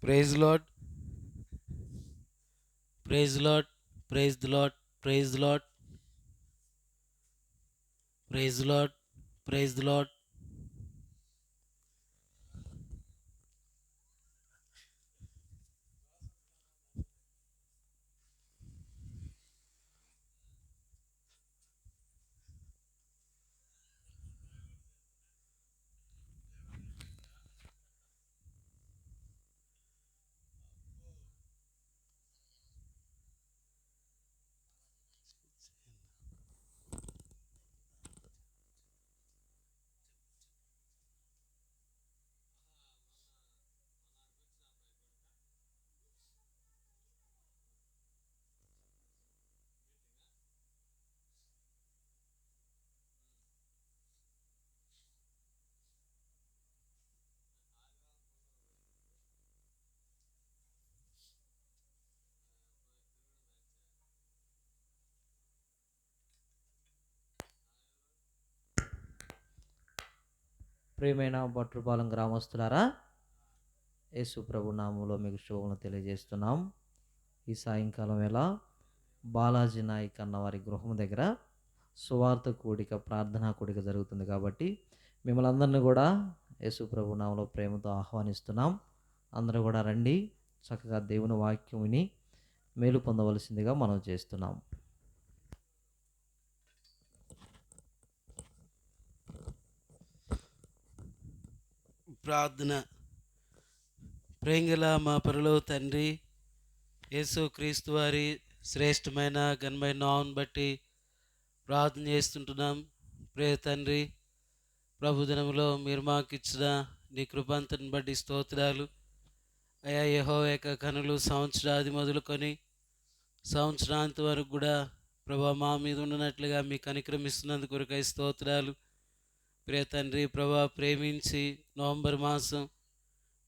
Praise Lord, praise Lord, praise the Lord, praise the Lord, praise Lord, praise the Lord. ప్రియమైన బొట్రుపాలెం గ్రామస్తులారా, యేసు ప్రభు నామంలో మీకు శుభములు తెలియజేస్తున్నాం. ఈ సాయంకాలం వేళ బాలాజీ నాయక్ అన్న వారి గృహం దగ్గర సువార్త కూడిక, ప్రార్థనా కూడిక జరుగుతుంది కాబట్టి మిమ్మల్ని అందరినీ కూడా యేసు ప్రభు నామంలో ప్రేమతో ఆహ్వానిస్తున్నాం. అందరూ కూడా రండి, చక్కగా దేవుని వాక్యం విని మేలు పొందవలసిందిగా మనం చేస్తున్నాం. ప్రార్థన. ప్రేంగల మా పరలోక తండ్రి, యేసు క్రీస్తు వారి శ్రేష్టమైన ఘనమైన నామమును బట్టి ప్రార్థన చేస్తుంటున్నాం. ప్రియ తండ్రి, ప్రభు దినములో మీరు మాకు ఇచ్చిన నీ కృపాంతని బట్టి స్తోత్రాలు. అయా యెహోవా యొక్క కనులు సంవత్సరాది మొదలుకొని సంవత్సరాంతి వరకు కూడా ప్రభా మా మీద ఉన్నట్లుగా మీకు కనిక్రమిస్తున్నందుకు కొరకై స్తోత్రాలు. ప్రియ తండ్రి, ప్రభా ప్రేమించి నవంబర్ మాసం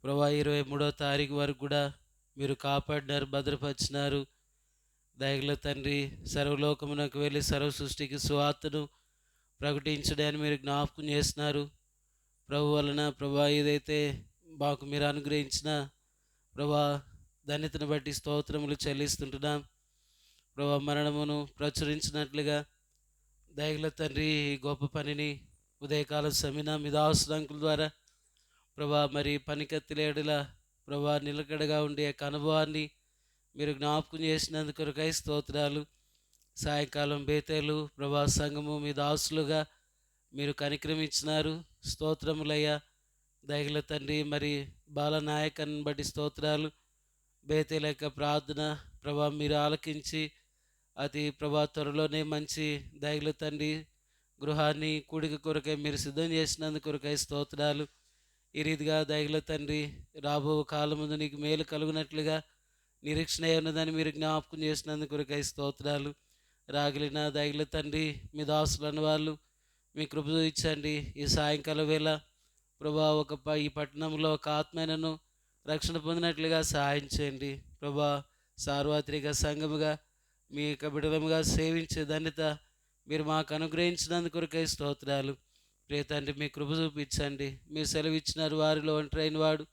ప్రభా 23వ తారీఖు వరకు కూడా మీరు కాపాడినారు, భద్రపరిచినారు. దయగల తండ్రి, సర్వలోకమునకు వెళ్ళి సర్వ సృష్టికి సువార్తను ప్రకటించడాన్ని మీరు జ్ఞాపకం చేస్తున్నారు. ప్రభు వలన ప్రభా ఏదైతే మాకు మీరు అనుగ్రహించిన ప్రభా ధన్యతను బట్టి స్తోత్రములు చెల్లిస్తుంటున్నాం. ప్రభా మరణమును ప్రచురించినట్లుగా దయగల తండ్రి ఈ గొప్ప పనిని ఉదయకాల సమీన మీ దాసులంకుల ద్వారా ప్రభా మరి పనికత్తిలేడుల ప్రభా నిలకడగా ఉండే యొక్క అనుభవాన్ని మీరు జ్ఞాపకం చేసినందుకు కొరకై స్తోత్రాలు. సాయంకాలం బేతేలు ప్రభా సంఘము మీ దాసులుగా మీరు కనిక్రమించినారు. స్తోత్రములయ్యా. దయగల తండ్రి, మరి బాలనాయకన్ బట్టి స్తోత్రాలు. బేతేల యొక్క ప్రార్థన ప్రభా మీరు ఆలకించి అతి ప్రభా త్వరలోనే మంచి దయగల తండ్రి గృహాన్ని కూడిక కొరకై మీరు సిద్ధం చేసినందుకు కొరకై స్తోత్రాలు. ఈ రీతిగా దయగల తండ్రి రాబో కాలం ముందు నీకు మేలు కలుగునట్లుగా నిరీక్షణ ఉన్నదని మీరు జ్ఞాపకం చేసినందుకు కొరకై స్తోత్రాలు. రాగలిన దయగల తండ్రి మీ దాసులను వాళ్ళు మీ కృప ఇచ్చండి. ఈ సాయంకాల వేళ ప్రభా ఈ పట్టణంలో ఒక ఆత్మను రక్షణ పొందినట్లుగా సహాయం చేయండి. ప్రభా సార్వత్రిక సంఘముగా మీ యొక్క బిడలముగా సేవించే ధన్యత మీరు మాకు అనుగ్రహించినందుకు కొరకై స్తోత్రాలు. ప్రియ తండ్రి, మీ కృప చూపించండి. మీరు సెలవు ఇచ్చినారు, వారిలో ఒంటరైన వాడు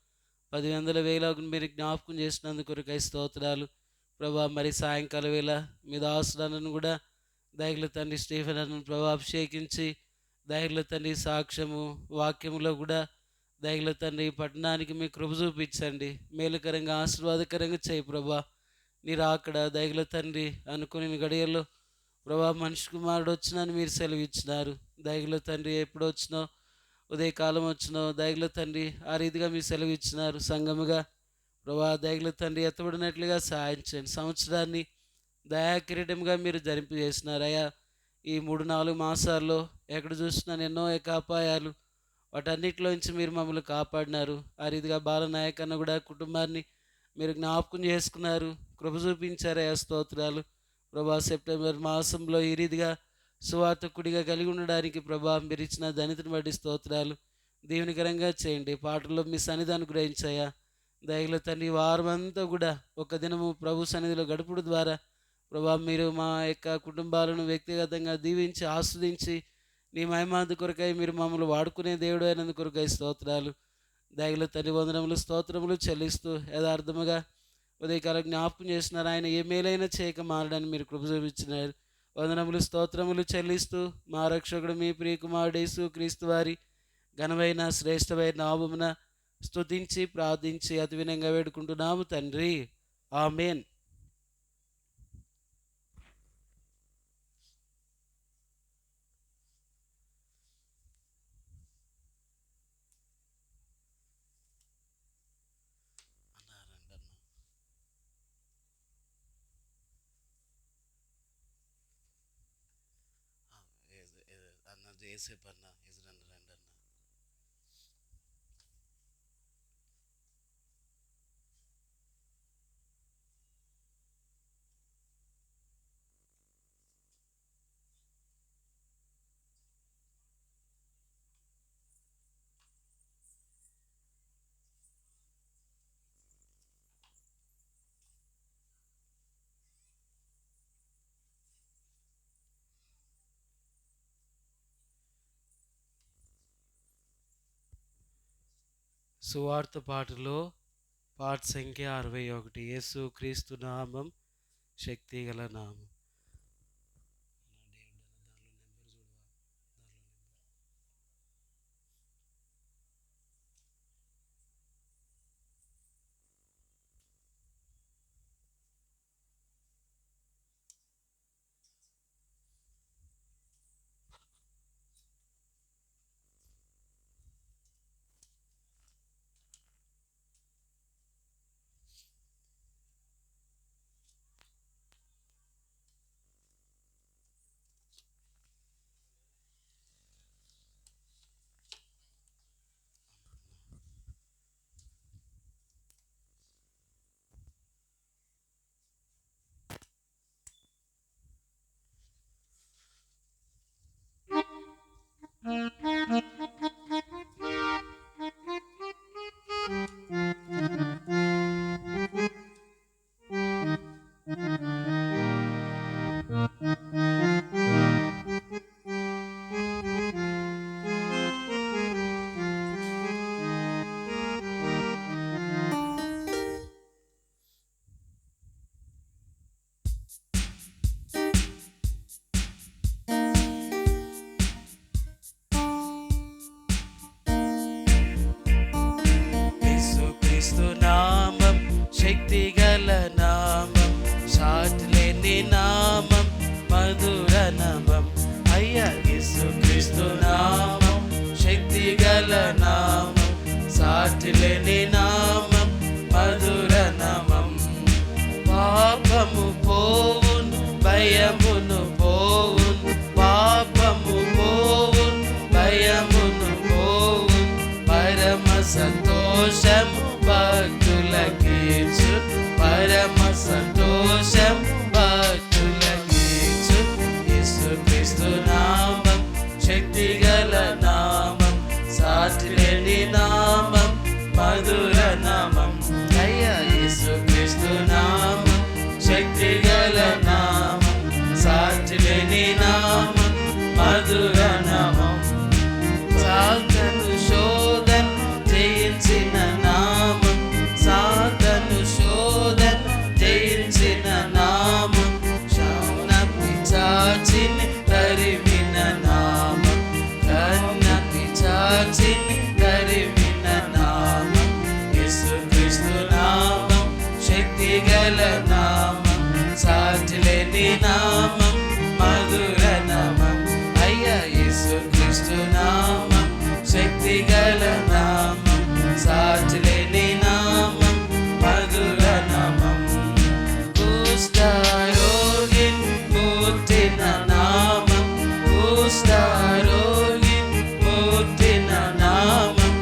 10,000 మీరు జ్ఞాపకం చేసినందుకు కొరకై స్తోత్రాలు. ప్రభా మరి సాయంకాల వేళ మీ దాసులను కూడా దయగల తండ్రి స్టీఫెన్ అను ప్రభా అభిషేకించి దయగల తండ్రి సాక్ష్యము వాక్యములో కూడా దయగల తండ్రి పట్టణానికి మీ కృప చూపించండి. మేలుకరంగా ఆశీర్వాదకరంగా చేయి ప్రభా. మీరు అక్కడ దయగల తండ్రి అనుకుని గడియల్లో ప్రభా మనిషి కుమారుడు వచ్చినని మీరు సెలవు ఇచ్చినారు. దయగల తండ్రి ఎప్పుడు వచ్చినో ఉదయకాలం వచ్చినో దయగల తండ్రి ఆ రీతిగా మీరు సెలవు ఇచ్చినారు. సంఘముగా ప్రభా దయగల తండ్రి ఎత్తబడినట్లుగా సహాయం చేయండి. సంవత్సరాన్ని దయాకిరీటంగా మీరు ధరింపు చేసినారు. అయ్యా ఈ 3-4 మాసాల్లో ఎక్కడ చూసినా ఎన్నో అపాయాలు వాటన్నిటిలోంచి మీరు మమ్మల్ని కాపాడినారు. ఆ రీతిగా బాలనాయకన్న కూడా కుటుంబాన్ని మీరు జ్ఞాపకం చేసుకున్నారు, కృప చూపించారయ్యా. స్తోత్రాలు ప్రభా. సెప్టెంబర్ మాసంలో ఈ రీతిగా సువార్తకుడిగా కలిగి ఉండడానికి ప్రభా మీరు ఇచ్చిన ధనితను బట్టి స్తోత్రాలు. దీవెనకరంగా చేయండి. పాటల్లో మీ సన్నిధి అనుగ్రహించాయా. దయగల తండ్రి వారం అంతా కూడా ఒక దినము ప్రభు సన్నిధిలో గడుపుడు ద్వారా ప్రభా మీరు మా యొక్క కుటుంబాలను వ్యక్తిగతంగా దీవించి ఆస్వాదించి నీ మహిమాంత కొరకై మీరు మమ్మల్ని వాడుకునే దేవుడు అయినందు కొరకై స్తోత్రాలు. దయగల తండ్రి వందనములు స్తోత్రములు చెల్లిస్తూ యథార్థముగా ఉదయకాలం జ్ఞాపకం చేసినారు. ఆయన ఏ మేలైనా చేయక మారడానికి మీరు కృప చూపించినారు. వందనములు స్తోత్రములు చెల్లిస్తూ మా రక్షకుడు మీ ప్రియకుమారుడు యేసుక్రీస్తు వారి ఘనమైన శ్రేష్టమైన నామమున స్తుతించి ప్రార్థించి అతి వినంగా వేడుకుంటున్నాము తండ్రి, ఆమేన్. ఏసేపు అన్న ఎదురన్న రండి అన్న. సువార్త పాటలో పాట సంఖ్య 61. యేసు క్రీస్తు నామం శక్తి గల నామం. శక్తిగల నామం, సాటిలేని నామం, మధుర నామం. అయ్యా యేసుక్రీస్తు నామం, శక్తిగల నామం, సాటిలేని నామం, మధుర నామం. పాపము పోవును, భయమును పోవును, పాపము పోవును, భయమును పోవును, పరమ సంతోషము భక్తులకీచు, పరమ సంతోషం భక్తులకీచు. యేసుక్రీస్తు నామం, శక్తిగల నామం, సాటిలేని నామం, మధుర నామం. అయ్యా యేసుక్రీస్తు నామం, శక్తిగల నామం, సాటిలేని నామం, మధుర నామం. సాతను శోధన జయించిన నామం, సాతను శోధన జయించిన నామం, శౌన పిశాచిని తరిమిన నామం, కన్న పిశాచిని తరిమిన నామం. యేసుక్రీస్తు నామం, శక్తిగల నామం, సాటిలేని నామం, మధుర నామం. అయ్యా యేసుక్రీస్తు నామం, శక్తిగల నామం, సాటిలేని నామం, మధుర నామం. కుష్ఠరోగిని ముట్టిన నామం, కుష్ఠరోగిని ముట్టిన నామం,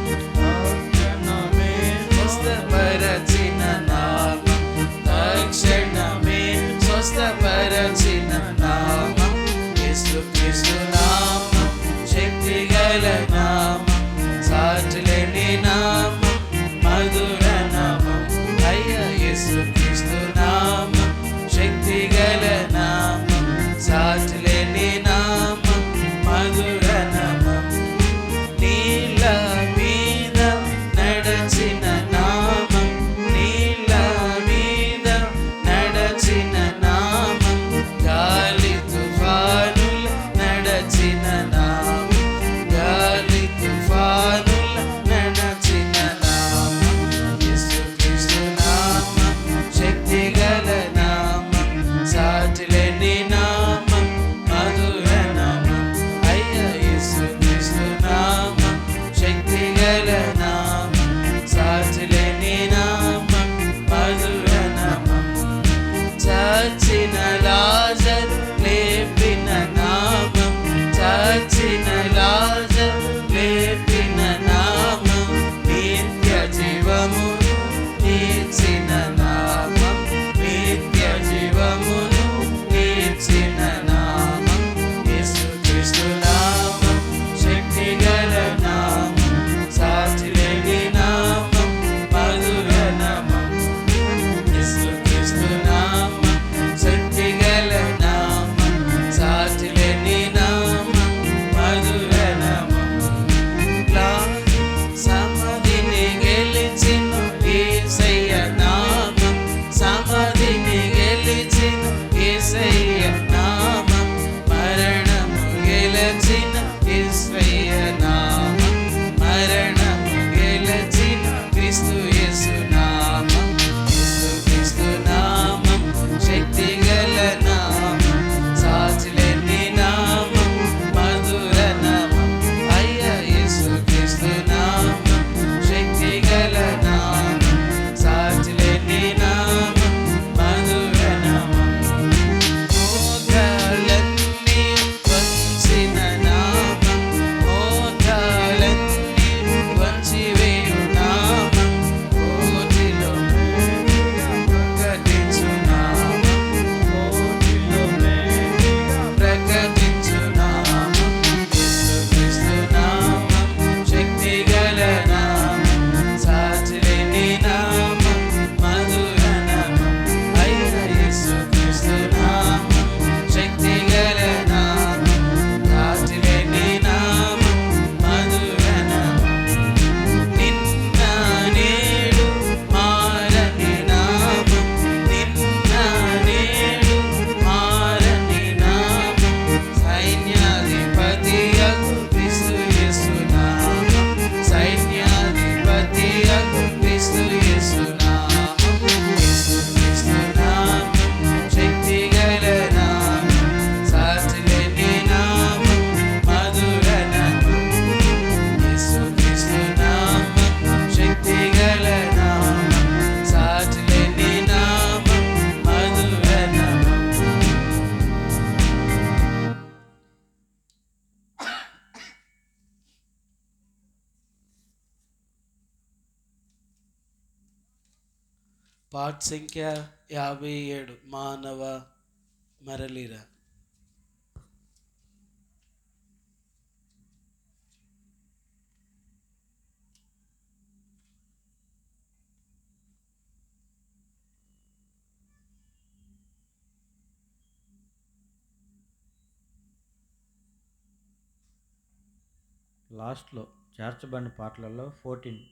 స్వస్థపరచిన నామం, తక్షణమే స్వస్థపరచిన నామం. యేసుక్రీస్తు నామం, శక్తిగల నామం, సాటిలేని నామం, మధుర నామం. అయ్యా యేసుక్రీస్తు నామం, శక్తిగల నామం, సాటిలేని నామం, మధుర నామం. నీళ్ళ మీద నడ పాఠ సంఖ్య 57 మానవ మరలిరా. లాస్ట్లో చేర్చబడిన పాటలలో 14.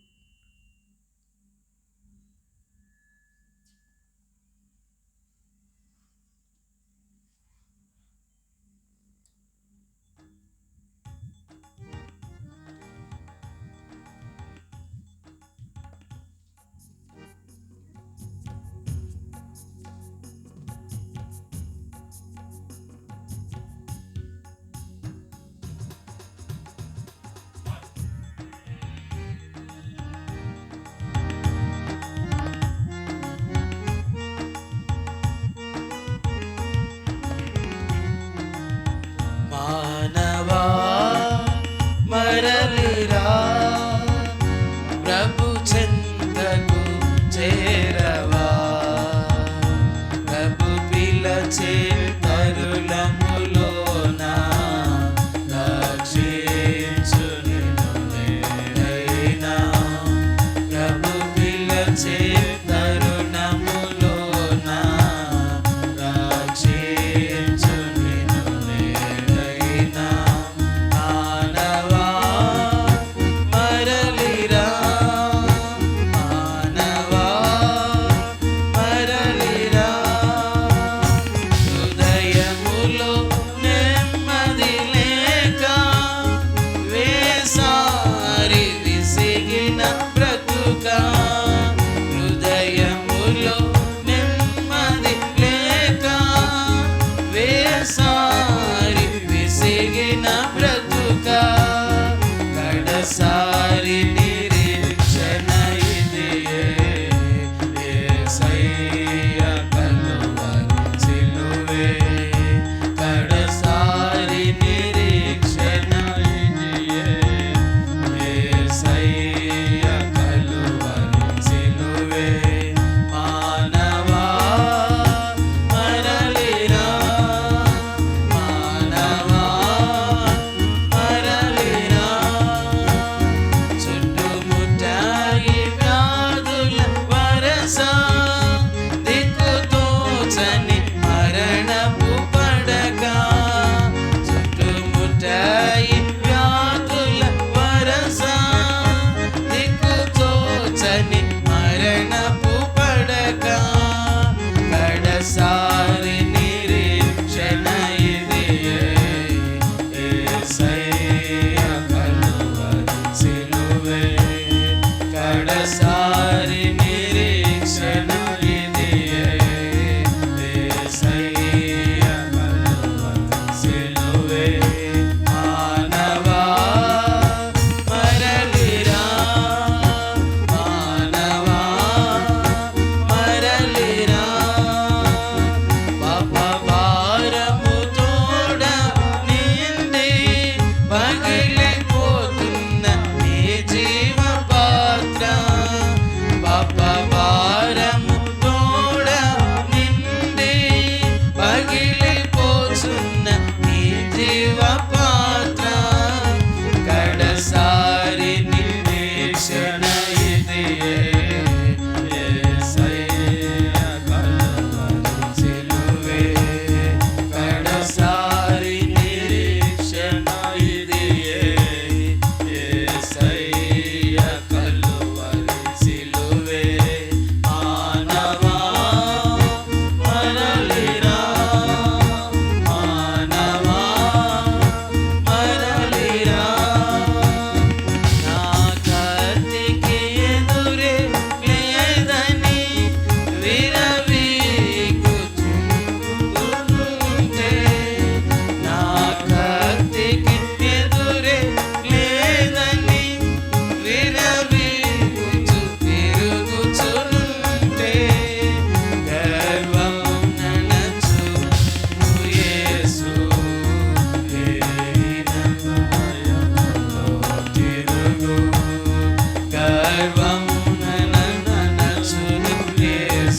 మానవా మరలిరా, ప్రభు చెంతకు చేరవా. ప్రభు పిలచే తరుణములోన రక్షించు నిన్ను నేనైనా. ప్రభు పిలచే తరుణములోన రక్షించు నిన్ను నేనైనా. మానవా మరలిరా, మానవా మరలిరా. హృదయములో నెమ్మది లేక వేసారి విసిగిన బ్రతుకా. హృదయములో నెమ్మది లేక వేసారి విసిగిన బ్రతుకా. కడసారి నిరీక్షణ ఇదియే, యేసయ్య కలువరి సిలువే. కడసారి నిరీక్షణ ఇదియే, యేసయ్య కలువరి సిలువే. మానవా మరలిరా, మానవా మరలిరా. చుట్టుముట్టాయి వ్యాధుల వరస, దిక్కుతోచని మరణపు పడక. చుట్టుముట్టాయి వ్యాధుల వరస, దిక్కుతోచని మరణపు పడక. కడసారి నిరీక్షణ ఇదియే, యేసయ్య కలువరి సిలువే. కడసారి నిరీక్షణ ఇదియే, యేసయ్య కలువరి సిలువే. మానవా మరలిరా, మానవా మరలిరా. పాప భారము తోడ నిండి పగిలిపోతున్న నీ జీవ పాత్ర. పాప భారము తోడ నిండి పగిలిపోతున్న నీ జీవ పాత్ర. కడసారి నిరీక్షణ ఇదియే, యేసయ్య కలువరి సిలువే. కడసారి నిరీక్షణ ఇదియే, యేసయ్య కలువరి సిలువే. మానవా మరలిరా, మానవా మరలిరా. నా కత్తికి ఎదురే లేదని విరవీగుతుంటే, నా కత్తికి ఎదురే లేదని విరవీగుచు తిరుగుచునుంటే. గర్వం ననచు యేసు, హీనమయములో తిరుగు. గర్వం ననచు యేసు,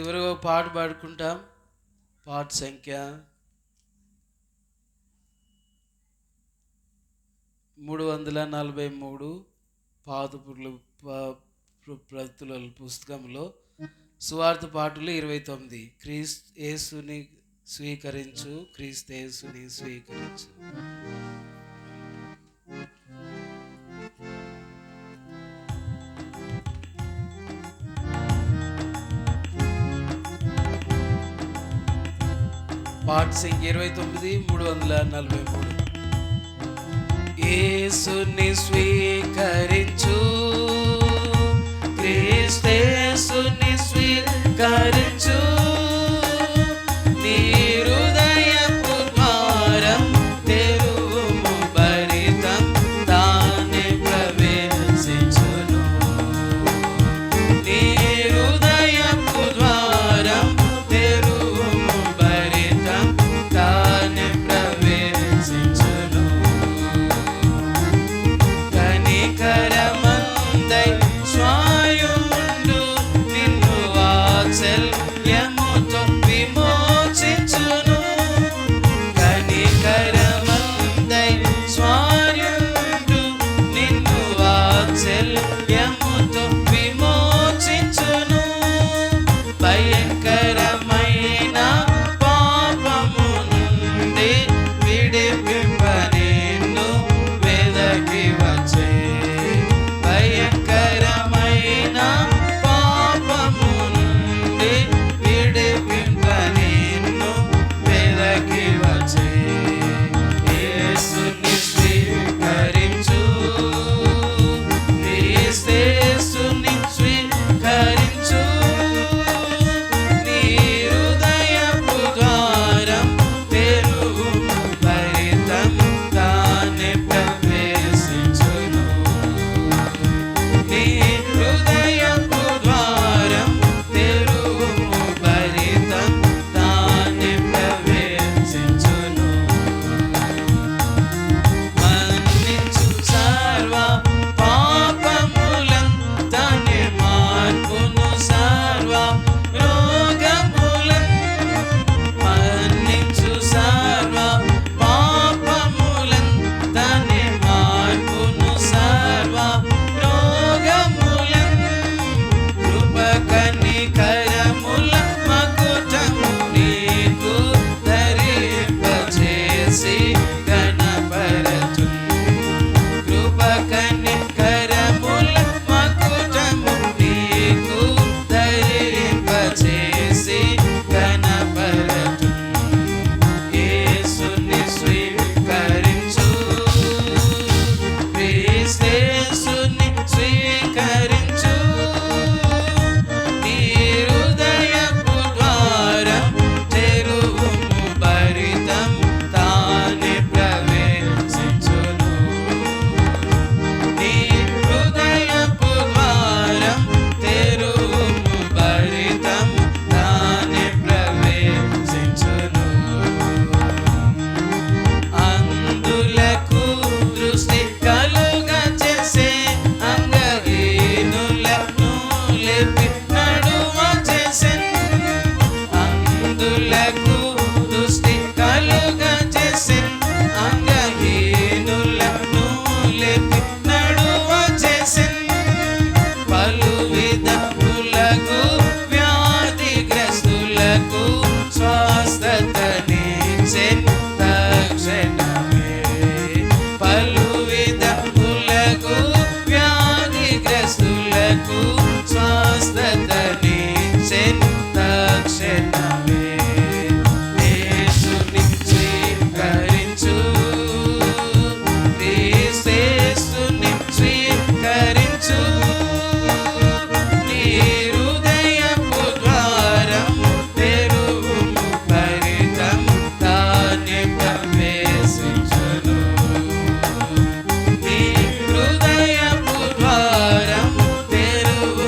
చివరిగా ఒక పాట పాడుకుంటాం. పాట సంఖ్య 343 ప్రతుల పుస్తకంలో సువార్త పాటలు 29. క్రీస్తు యేసుని స్వీకరించు, క్రీస్తు యేసుని స్వీకరించు. పాట సంఖ్య 29 343. యేసుని స్వీకరించు, క్రీస్తేసుని స్వీకరించు, నీ హృదయపు ద్వారం తెరువుము, భరితం తానే ప్రవేశించును. నీ హృదయపు ద్వారం తెరువుము, భరితం తానే ప్రవేశించును. కనికరమందై స్వాయుండు, నిన్ను వాత్సల్యముతో విమోచించును. కనికరమందై స్వాయుండు, నిన్ను వాత్సల్యముతో విమోచించును. భయంకరమైన పాపము నుండి విడిపింప నిన్ను వెదకి వచ్చే. భయంకరమైన పాపము నుండి విడిపింప నిన్ను వెదకి వచ్చే. యేసుని స్వీకరించు, క్రీస్తేసుని స్వీకరించు, నీ హృదయపు ద్వారం తెరువుము, భరితం తానే ప్రవేశించును. నీ హృదయపు ద్వారం తెరువుము, భరితం తానే ప్రవేశించును. మన్నించు సర్వ పాపములం, తానే మార్పును సర్వ రోగములం. మన్నించు సర్వ పాపములం, తానే మార్పును సర్వ రోగములం. కృప కనికరముల మకుటము నీకు ధరింపచేసి గణపరచు. కృప కనికరముల మకుటము నీకు ధరింపచేసి గణపరచు. యేసుని స్వీకరించు, క్రీస్తేసుని స్వీకరించు, నీ హృదయపు ద్వారం తెరువుము, భరితం తానే ప్రవేశించును. నీ హృదయపు ద్వారం తెరువుము, భరితం తానే ప్రవేశించును. అందులకు దృష్టి కలుగచేసే, అంగహీనులను లేపి నడుమ చేసెన్. అందులకు దృష్టి కలుగచేసెన్, అంగహీనులను లేపి నడుమ చేసెన్. పలు విధములకు వ్యాధిగ్రస్తులకు స్వస్థతనిచ్చెన్ తక్షణమే. పలు విధములకు వ్యాధిగ్రస్తులకు స్వస్థతనిచ్చెన్ తక్షణమే. యేసుని స్వీకరించు, క్రీస్తేసుని స్వీకరించు, నీ హృదయపు ద్వారం తెరువుము, భరితం తానే ప్రవేశించును. నీ హృదయపు ద్వారం తెరువుము,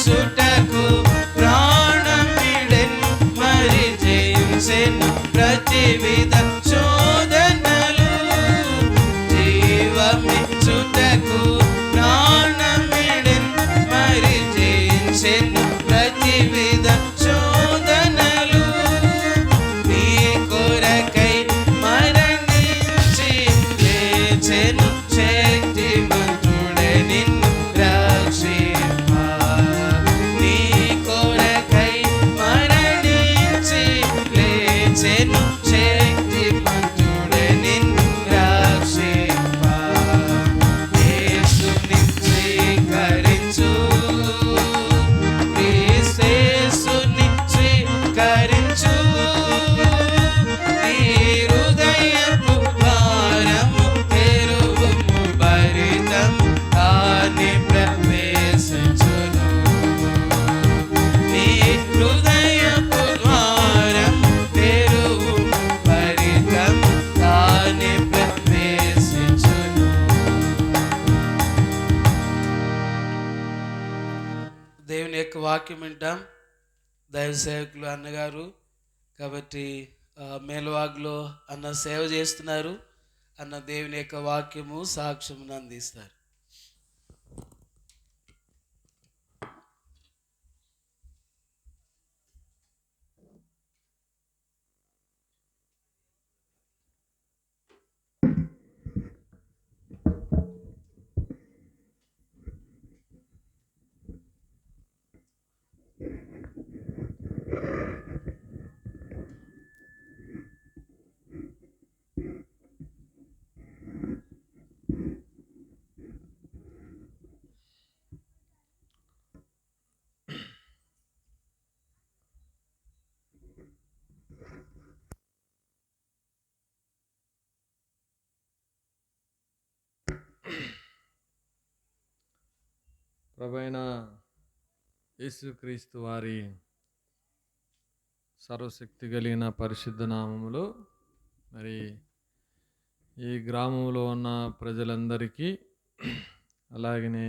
ప్రారంభించుటకు ప్రాణమిడెన్ మరి జయించెను ప్రతి విధ శోధనలు. జీవమిచ్చుటకు ప్రాణమిడెన్ మరి జయించెను ప్రతి విధ శోధనలు. నీ కొరకై మరణించి లేచెను శక్తిమంతుడే నిన్ను రక్షింప. నీ కొరకై మరణించి లేచెను శక్తిమంతుడే నిన్ను రక్షింప. యేసుని స్వీకరించు, యేసుని స్వీకరించు. నీ హృదయపు ద్వారము తెరువుము, భరితము తానే ప్రవేశించును. నీ హృదయపు ద్వారము తెరువుము, భరితము తానే ప్రవేశించును. దేవుని యొక్క వాక్యం వింటాం. దైవ సేవకులు అన్నగారు కాబట్టి మేలువాగ్లో అన్న సేవ చేస్తున్నారు. అన్న దేవుని యొక్క వాక్యము సాక్ష్యమును అందిస్తారు. ప్రభువైన యేసుక్రీస్తు వారి సర్వశక్తి కలిగిన పరిశుద్ధ నామములో మరి ఈ గ్రామంలో ఉన్న ప్రజలందరికీ అలాగనే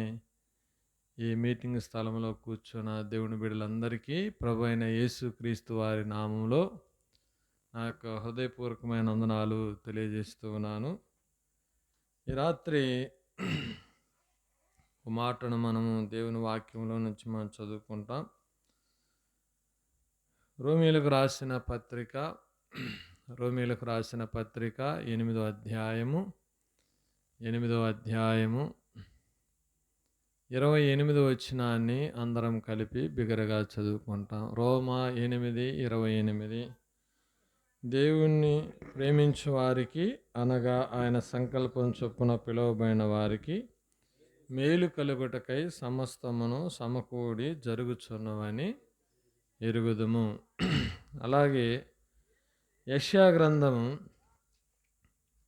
ఈ మీటింగ్ స్థలంలో కూర్చున్న దేవుని బిడ్డలందరికీ ప్రభువైన యేసుక్రీస్తు వారి నామంలో నా యొక్క హృదయపూర్వకమైన వందనాలు తెలియజేస్తూ ఉన్నాను. ఈ రాత్రి ఒక మాటను మనము దేవుని వాక్యంలో నుంచి మనం చదువుకుంటాం. రోమీయులకు రాసిన పత్రిక 8వ అధ్యాయము 28వ వచనాన్ని అందరం కలిపి బిగరగా చదువుకుంటాం. రోమా 8:28. దేవుణ్ణి ప్రేమించు వారికి అనగా ఆయన సంకల్పం చొప్పున పిలువబడిన వారికి మేలు కలుగుటకై సమస్తమును సమకూడి జరుగుచున్నవని ఎరుగుదుము. అలాగే యెషయా గ్రంథము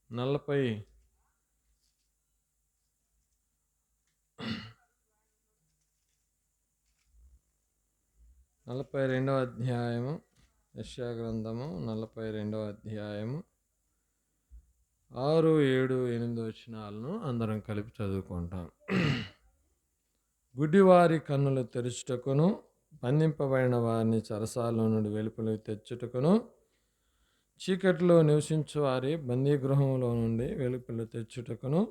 42వ అధ్యాయము యెషయా గ్రంథము 42వ అధ్యాయము 6, 7, 8 వచనాలను అందరం కలిపి చదువుకుంటాం. గుడ్డివారి కన్నులు తెరుచుటకును బంధింపబడిన వారిని చెరసాల నుండి వెలుపలికి తెచ్చుటకును చీకటిలో నివసించు వారి బందీగృహంలో నుండి వెలుపలి తెచ్చుటకును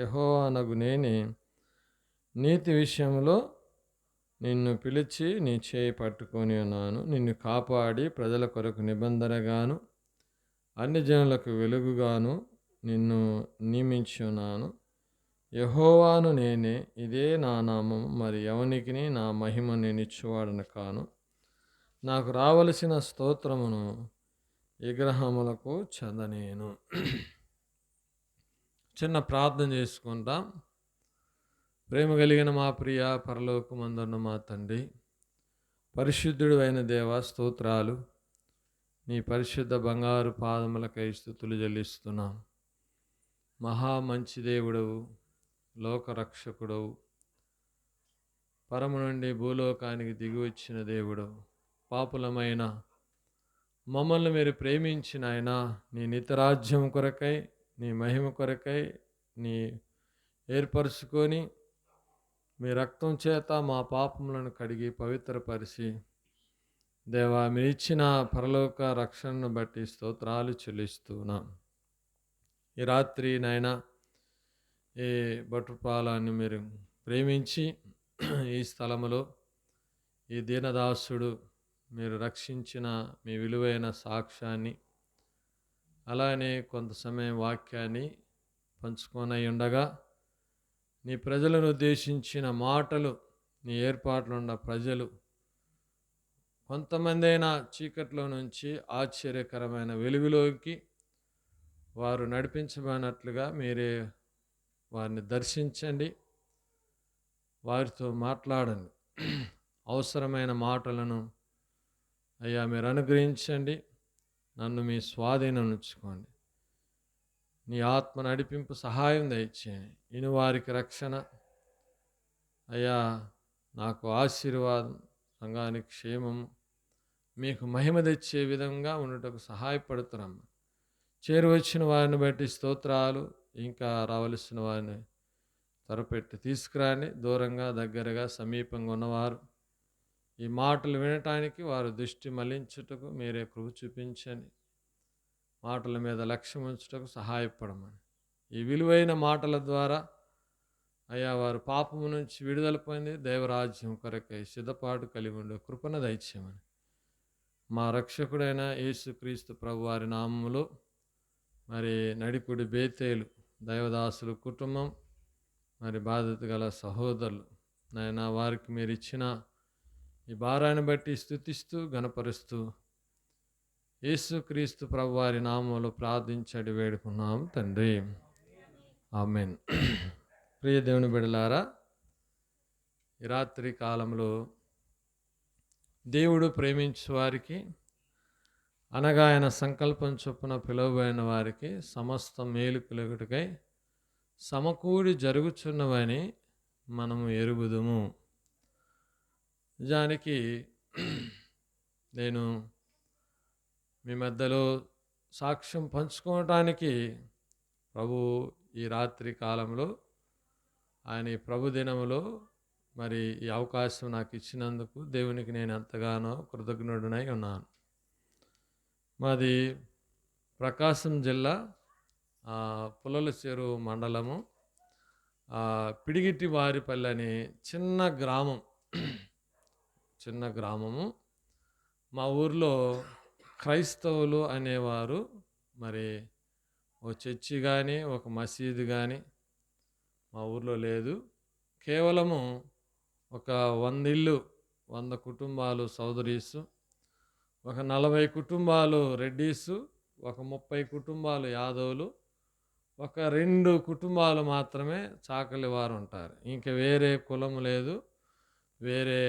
యెహోవానగు నేనే నీతి విషయంలో నిన్ను పిలిచి నీ చేయి పట్టుకొని ఉన్నాను. నిన్ను కాపాడి ప్రజల కొరకు నిబంధనగాను అన్ని జనులకు వెలుగుగాను నిన్ను నియమించి ఉన్నాను. యెహోవాను నేనే, ఇదే నా నామం, మరి ఎవనికి నా మహిమ నేను ఇచ్చువాడను కాను. నాకు రావలసిన స్తోత్రమును విగ్రహములకు చెందనేను. చిన్న ప్రార్థన చేసుకుంటాం. ప్రేమ కలిగిన మా ప్రియ పరలోకమందున్న మా తండ్రి, పరిశుద్ధుడు అయిన దేవ స్తోత్రాలు. నీ పరిశుద్ధ బంగారు పాదములకై స్తుతులు చెల్లిస్తున్నాం. మహా మంచి దేవుడవు, లోకరక్షకుడవు, పరము నుండి భూలోకానికి దిగి వచ్చిన దేవుడవు, పాపులమైన మమ్మల్ని మీరు ప్రేమించిన ఆయన నీ నిత్యరాజ్యం కొరకై, నీ మహిమ కొరకై నీ ఏర్పరచుకొని మీ రక్తం చేత మా పాపములను కడిగి పవిత్రపరిచి, దేవా మీరు ఇచ్చిన పరలోక రక్షణను బట్టి స్తోత్రాలు చెల్లిస్తున్నాం. ఈ రాత్రి నాయన ఈ బటుపాలాన్ని మీరు ప్రేమించి ఈ స్థలములో ఈ దీనదాసుడు మీరు రక్షించిన మీ విలువైన సాక్ష్యాన్ని, అలానే కొంత సమయం వాక్యాన్ని పంచుకొని ఉండగా నీ ప్రజలను ఉద్దేశించిన మాటలు, నీ ఏర్పాట్లు ఉన్న ప్రజలు కొంతమంది అయినా చీకట్లో నుంచి ఆశ్చర్యకరమైన వెలుగులోకి వారు నడిపించబడినట్లుగా మీరే వారిని దర్శించండి, వారితో మాట్లాడండి. అవసరమైన మాటలను అయ్యా మీరు అనుగ్రహించండి. నన్ను మీ స్వాధీనం ఉంచుకోండి. నీ ఆత్మ నడిపింపు సహాయం దయచేయండి. ఇను వారికి రక్షణ అయ్యా, నాకు ఆశీర్వాదం, సంఘానికి క్షేమము, మీకు మహిమ తెచ్చే విధంగా ఉండటకు సహాయపడుతున్నాం. చేరువచ్చిన వారిని బట్టి స్తోత్రాలు. ఇంకా రావలసిన వారిని త్వరపెట్టి తీసుకురాని, దూరంగా దగ్గరగా సమీపంగా ఉన్నవారు ఈ మాటలు వినటానికి వారు దృష్టి మళ్లించుటకు మీరే కృప చూపించండి. మాటల మీద లక్ష్యం ఉంచుటకు సహాయపడమని, ఈ విలువైన మాటల ద్వారా అయ్యా వారు పాపము నుంచి విడుదల పొంది దైవరాజ్యం కొరకై సిద్ధపాటు కలిగి ఉండే కృపను దయచేయమని మా రక్షకుడైన యేసుక్రీస్తు ప్రభు వారి నామములో మరి నడికుడి బేతేలు దైవదాసులు కుటుంబం, మరి బాధ్యత గల సహోదరులు నాయన వారికి మీరు ఇచ్చిన ఈ భారాన్ని బట్టి స్తుతిస్తూ గణపరుస్తూ యేసుక్రీస్తు ప్రభు వారి నామములో ప్రార్థించడి వేడుకున్నాం తండ్రి, ఆమేన్. ప్రియ దేవుని బిడ్డలారా, ఈ రాత్రి కాలంలో దేవుడు ప్రేమించు వారికి, అనగా ఆయన సంకల్పం చొప్పున పిలువబడిన వారికి సమస్త మేలు కలుగుటకై సమకూడి జరుగుచున్నవని మనము ఎరుగుదుము. నిజానికి నేను మీ మధ్యలో సాక్ష్యం పంచుకోవటానికి ప్రభు ఈ రాత్రి కాలంలో ఆయన ఈ ప్రభు దినములో మరి ఈ అవకాశం నాకు ఇచ్చినందుకు దేవునికి నేను ఎంతగానో కృతజ్ఞుడినై ఉన్నాను. మాది ప్రకాశం జిల్లా పుల్లల చెరువు మండలము పిడిగిటి వారిపల్లి అనే చిన్న గ్రామము. మా ఊర్లో క్రైస్తవులు అనేవారు మరి ఓ చర్చి కానీ ఒక మసీదు కానీ మా ఊర్లో లేదు. కేవలము ఒక 100 ఇళ్ళు, 100 కుటుంబాలు సౌదరీసు, ఒక 40 కుటుంబాలు రెడ్డీసు, ఒక 30 కుటుంబాలు యాదవులు, ఒక 2 కుటుంబాలు మాత్రమే చాకలి వారు ఉంటారు. ఇంకా వేరే కులం లేదు, వేరే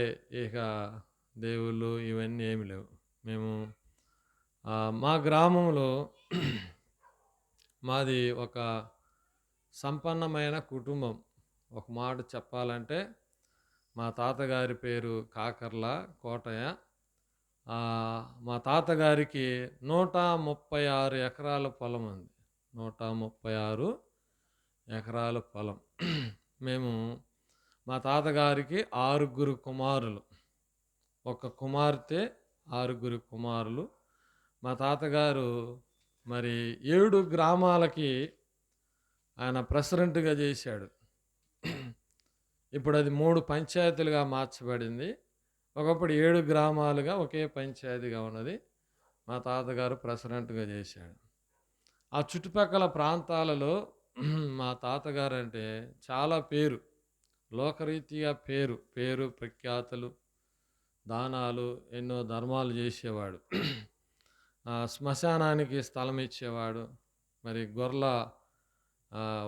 ఇక దేవుళ్ళు ఇవన్నీ ఏమి లేవు. మేము మా గ్రామంలో మాది ఒక సంపన్నమైన కుటుంబం. ఒక మాట చెప్పాలంటే మా తాతగారి పేరు కాకర్ల కోటయ్య. మా తాతగారికి 136 ఎకరాల పొలం ఉంది. 136 ఎకరాల పొలం. మేము మా తాతగారికి 6 కుమారులు, ఒక కుమార్తె, 6 కుమారులు. మా తాతగారు మరి 7 గ్రామాలకి ఆయన ప్రెసిడెంట్గా చేశాడు. ఇప్పుడు అది 3 పంచాయతీలుగా మార్చబడింది. ఒకప్పుడు 7 గ్రామాలుగా ఒకే పంచాయతీగా ఉన్నది. మా తాతగారు ప్రెసిడెంట్గా చేశాడు. ఆ చుట్టుపక్కల ప్రాంతాలలో మా తాతగారు అంటే చాలా పేరు, లోకరీతిగా పేరు ప్రఖ్యాతులు, దానాలు, ఎన్నో ధర్మాలు చేసేవాడు. శ్మశానానికి స్థలం ఇచ్చేవాడు. మరి గొర్రెల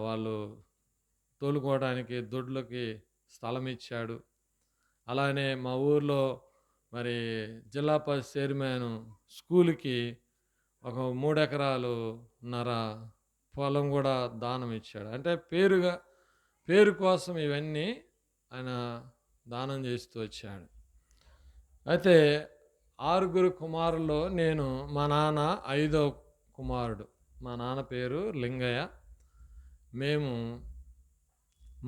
వాళ్ళు తోలుకోవడానికి దొడ్లకి స్థలం ఇచ్చాడు. అలానే మా ఊర్లో మరి జిల్లా పరిషత్ చైర్మన్ స్కూల్కి ఒక 3 ఎకరాలున్నర పొలం కూడా దానం ఇచ్చాడు. అంటే పేరు కోసం ఇవన్నీ ఆయన దానం చేస్తూ వచ్చాడు. అయితే 6 కుమారుల్లో నేను, మా నాన్న 5వ కుమారుడు. మా నాన్న పేరు లింగయ్య. మేము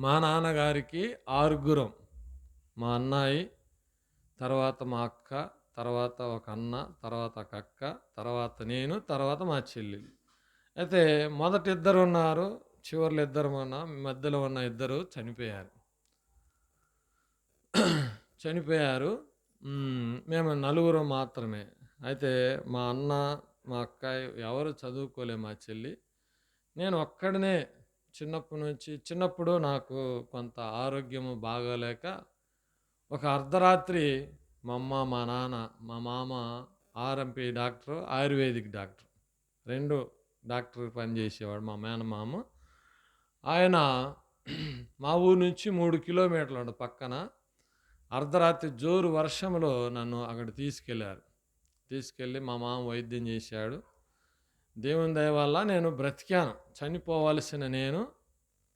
మా నాన్నగారికి ఆరుగురం. మా అన్నయ్య, తర్వాత మా అక్క, తర్వాత ఒక అన్న, తర్వాత ఒక అక్క, తర్వాత నేను, తర్వాత మా చెల్లెలు. అయితే మొదట ఇద్దరు ఉన్నారు, చివర్లో ఇద్దరు ఉన్నాం, మధ్యలో ఉన్న ఇద్దరు చనిపోయారు. చనిపోయారు. మేము నలుగురం మాత్రమే. అయితే మా అన్న, మా అక్క ఎవరు చదువుకోలే, మా చెల్లి. నేను ఒక్కడినే చిన్నప్పుడు నాకు కొంత ఆరోగ్యము బాగోలేక ఒక అర్ధరాత్రి మా అమ్మ, మా నాన్న, మా మామ RMP doctor, ayurvedic doctor, 2 doctor పనిచేసేవాడు మా మేనమామ. ఆయన మా ఊరు నుంచి 3 కిలోమీటర్లు ఉంటుంది పక్కన. అర్ధరాత్రి జోరు వర్షంలో నన్ను అక్కడ తీసుకెళ్ళి మా మామ వైద్యం చేశాడు. దేవుని దయ వల్ల నేను బ్రతికాను. చనిపోవలసిన నేను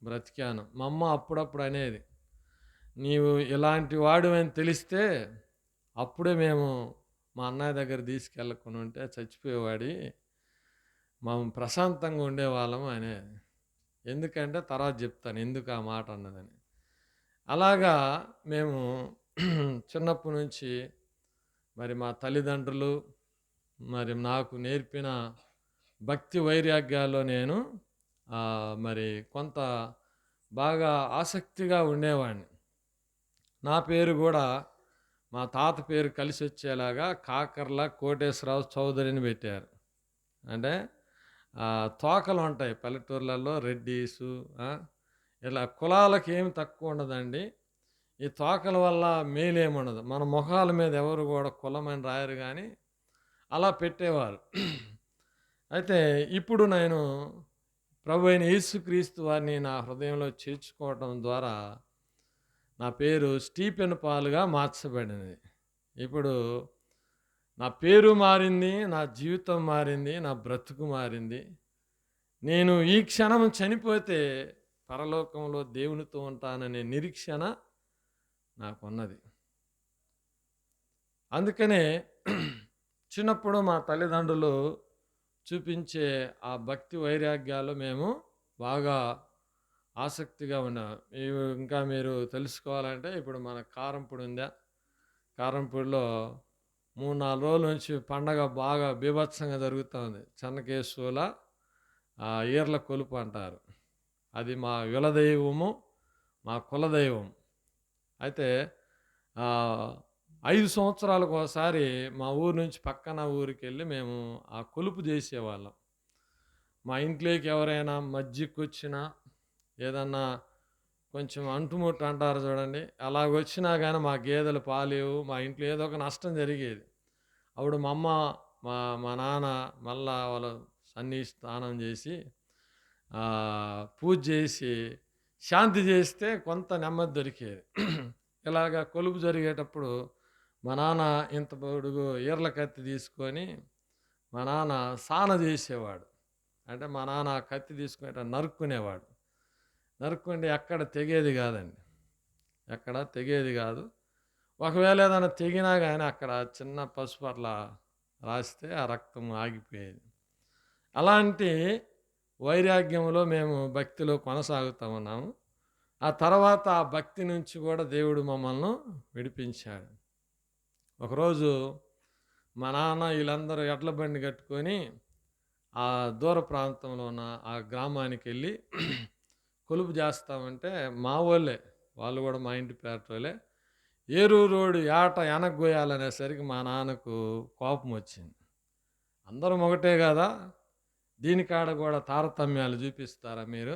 బ్రతికాను. మా అమ్మ అప్పుడప్పుడు అనేది, నీవు ఇలాంటి వాడివని తెలిస్తే అప్పుడే మేము మా అన్నయ్య దగ్గర తీసుకెళ్ళకుండా ఉంటే చచ్చిపోయేవాడి, మేము ప్రశాంతంగా ఉండేవాళ్ళం అనేది. ఎందుకంటే తర్వాత చెప్తాను ఎందుకు ఆ మాట అన్నదని. అలాగా మేము చిన్నప్పటి నుంచి మరి మా తల్లిదండ్రులు మరి నాకు నేర్పిన భక్తి వైరాగ్యాల్లో నేను మరి కొంత బాగా ఆసక్తిగా ఉండేవాడిని. నా పేరు కూడా మా తాత పేరు కలిసి వచ్చేలాగా కాకర్ల కోటేశ్వరరావు చౌదరిని పెట్టారు. అంటే తోకలు ఉంటాయి పల్లెటూర్లలో, రెడ్డీసు, ఇలా కులాలకు ఏమి తక్కువ ఉండదండి. ఈ తోకల వల్ల మేలేముండదు. మన మొహాల మీద ఎవరు కూడా కులమని రాయరు, కానీ అలా పెట్టేవారు. అయితే ఇప్పుడు నేను ప్రభు అయిన యేసుక్రీస్తు వారిని నా హృదయంలో చేర్చుకోవటం ద్వారా నా పేరు స్టీఫెన్ పాల్గా మార్చబడినది. ఇప్పుడు నా పేరు మారింది, నా జీవితం మారింది, నా బ్రతుకు మారింది. నేను ఈ క్షణం చనిపోతే పరలోకంలో దేవునితో ఉంటాననే నిరీక్షణ నాకున్నది. అందుకనే చిన్నప్పుడు మా తల్లిదండ్రులు చూపించే ఆ భక్తి వైరాగ్యాలు మేము బాగా ఆసక్తిగా ఉన్నాం. ఇంకా మీరు తెలుసుకోవాలంటే ఇప్పుడు మన కారంపొడి ఉందా, కారంపొడిలో 3-4 రోజుల నుంచి పండగ బాగా బీభత్సంగా జరుగుతుంది. చెన్నకేశవుల ఈర్ల కొలుపు అంటారు. అది మా కులదైవము, మా కులదైవం. అయితే 5 సంవత్సరాలకు ఒకసారి మా ఊరు నుంచి పక్కన ఊరికి వెళ్ళి మేము ఆ కొలుపు చేసేవాళ్ళం. మా ఇంట్లోకి ఎవరైనా మజ్జిగొచ్చినా, ఏదన్నా కొంచెం అంటుముట్టు అంటారు చూడండి, అలాగొచ్చినా కానీ మా గేదెలు పాలేవు, మా ఇంట్లో ఏదో ఒక నష్టం జరిగేది. అప్పుడు మా అమ్మ, మా నాన్న మళ్ళా వాళ్ళు స్నానం చేసి పూజ చేసి శాంతి చేస్తే కొంత నెమ్మది దొరికేది. ఇలాగ కొలుపు జరిగేటప్పుడు మా నాన్న ఇంత పొడుగు ఈర్ల కత్తి తీసుకొని మా నాన్న సాన చేసేవాడు. అంటే మా నాన్న కత్తి తీసుకుని నరుక్కునేవాడు. నరుక్కుంటే ఎక్కడ తెగేది కాదండి, ఎక్కడ తెగేది కాదు. ఒకవేళ ఏదైనా తెగినా కానీ అక్కడ చిన్న పసుపు అట్లా రాస్తే ఆ రక్తం ఆగిపోయేది. అలాంటి వైరాగ్యంలో మేము భక్తిలో కొనసాగుతూ ఉన్నాము. ఆ తర్వాత ఆ భక్తి నుంచి కూడా దేవుడు మమ్మల్ని విడిపించాడు. ఒకరోజు మా నాన్న వీళ్ళందరూ ఎడ్ల బండి కట్టుకొని ఆ దూర ప్రాంతంలో ఉన్న ఆ గ్రామానికి వెళ్ళి కొలుపు చేస్తామంటే మా వాళ్ళు కూడా మా ఇంటి పేరటోళ్ళే, ఏరూరు రోడ్డు ఏట వెనక్కోయాలనేసరికి మా నాన్నకు కోపం వచ్చింది. అందరం ఒకటే కదా, దీనికాడ కూడా తారతమ్యాలు చూపిస్తారా మీరు,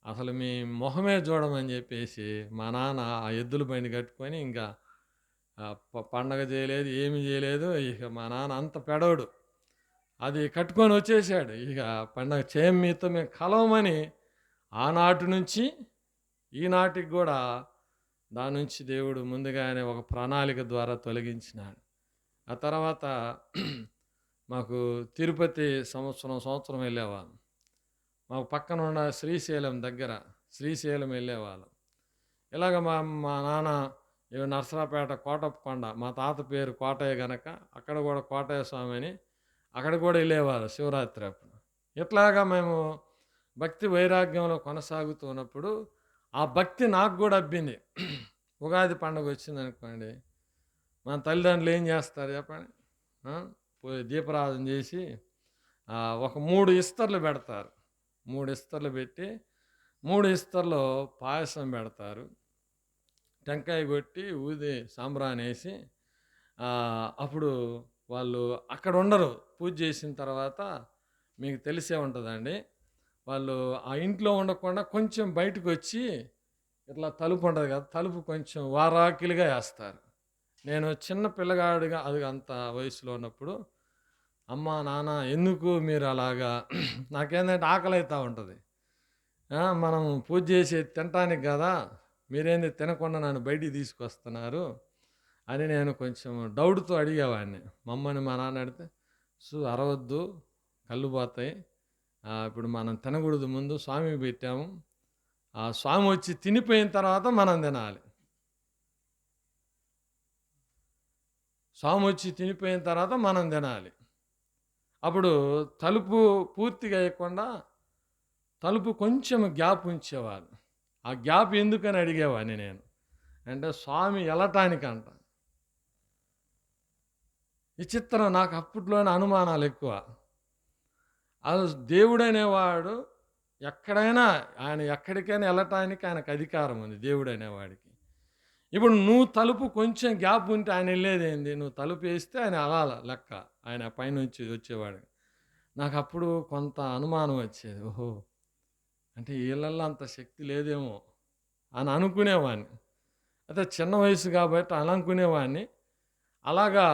అసలు మీ మొహమే చూడమని చెప్పేసి మా నాన్న ఆ ఎద్దుల బండి కట్టుకొని ఇంకా పండగ చేయలేదు, ఏమి చేయలేదు. ఇక మా నాన్న అంత పెడవడు, అది కట్టుకొని వచ్చేసాడు. ఇక పండగ చేయం, మీతో మేము కలవమని ఆనాటి నుంచి ఈనాటికి కూడా దాని నుంచి దేవుడు ముందుగానే ఒక ప్రణాళిక ద్వారా తొలగించినాడు. ఆ తర్వాత మాకు తిరుపతి సంవత్సరం వెళ్ళేవాళ్ళం. మాకు పక్కన ఉన్న శ్రీశైలం దగ్గర శ్రీశైలం వెళ్ళేవాళ్ళం. ఇలాగ మా నాన్న నర్సరాపేట కోటప్పకొండ, మా తాత పేరు కోటయ్య గనక అక్కడ కూడా కోటయ్య స్వామి అని అక్కడ కూడా వెళ్ళేవారు శివరాత్రి అప్పుడు. ఇట్లాగా మేము భక్తి వైరాగ్యంలో కొనసాగుతున్నప్పుడు ఆ భక్తి నాకు కూడా అబ్బింది. ఉగాది పండుగ వచ్చిందనుకోండి, మన తల్లిదండ్రులు ఏం చేస్తారు చెప్పండి? ఆ? పోయి దీపారాధన చేసి ఒక 3 ఇస్తర్లు పెడతారు. 3 ఇస్తర్లు పెట్టి 3 ఇస్తర్లో పాయసం పెడతారు. టెంకాయ కొట్టి ఊది సాంబ్రాణి వేసి అప్పుడు వాళ్ళు అక్కడ ఉండరు. పూజ చేసిన తర్వాత మీకు తెలిసే ఉంటుందండి. వాళ్ళు ఆ ఇంట్లో ఉండకుండా కొంచెం బయటకు వచ్చి ఇట్లా తలుపు ఉంటుంది కదా, తలుపు కొంచెం వారాకిలుగా వేస్తారు. నేను చిన్న పిల్లగాడిగా అది అంత వయసులో ఉన్నప్పుడు, అమ్మ నాన్న ఎందుకు మీరు అలాగా నాకేంటంటే ఆకలి అవుతూ ఉంటుంది. మనం పూజ చేసి తినటానికి కదా, మీరేంది తినకుండా నన్ను బయటికి తీసుకొస్తున్నారు అని నేను కొంచెం డౌట్తో అడిగేవాడిని. మమ్మల్ని మా నాన్న అడిగితే, అరవద్దు, కళ్ళు పోతాయి, ఇప్పుడు మనం తినకూడదు, ముందు స్వామికి పెట్టాము, ఆ స్వామి వచ్చి తినిపోయిన తర్వాత మనం తినాలి. స్వామి వచ్చి తినిపోయిన తర్వాత మనం తినాలి. అప్పుడు తలుపు పూర్తిగా వేయకుండా తలుపు కొంచెం గ్యాప్ ఉంచేవాళ్ళు. ఆ గ్యాప్ ఎందుకని అడిగేవాడిని నేను. అంటే స్వామి వెళ్ళటానికంట. విచిత్రం, నాకు అప్పట్లోనే అనుమానాలు ఎక్కువ. అది దేవుడు అనేవాడు ఎక్కడైనా, ఆయన ఎక్కడికైనా వెళ్ళటానికి ఆయనకు అధికారం ఉంది, దేవుడు అనేవాడికి. ఇప్పుడు నువ్వు తలుపు కొంచెం గ్యాప్ ఉంటే ఆయన వెళ్ళేదేంది? నువ్వు తలుపు వేస్తే ఆయన అలా లెక్క, ఆయన పైనుంచి వచ్చేవాడు. నాకు అప్పుడు కొంత అనుమానం వచ్చేది. ఓహో, అంటే వీళ్ళల్లో అంత శక్తి లేదేమో అని అనుకునేవాడిని. అయితే చిన్న వయసు కాబట్టి అలా అనుకునేవాడిని. అలాగా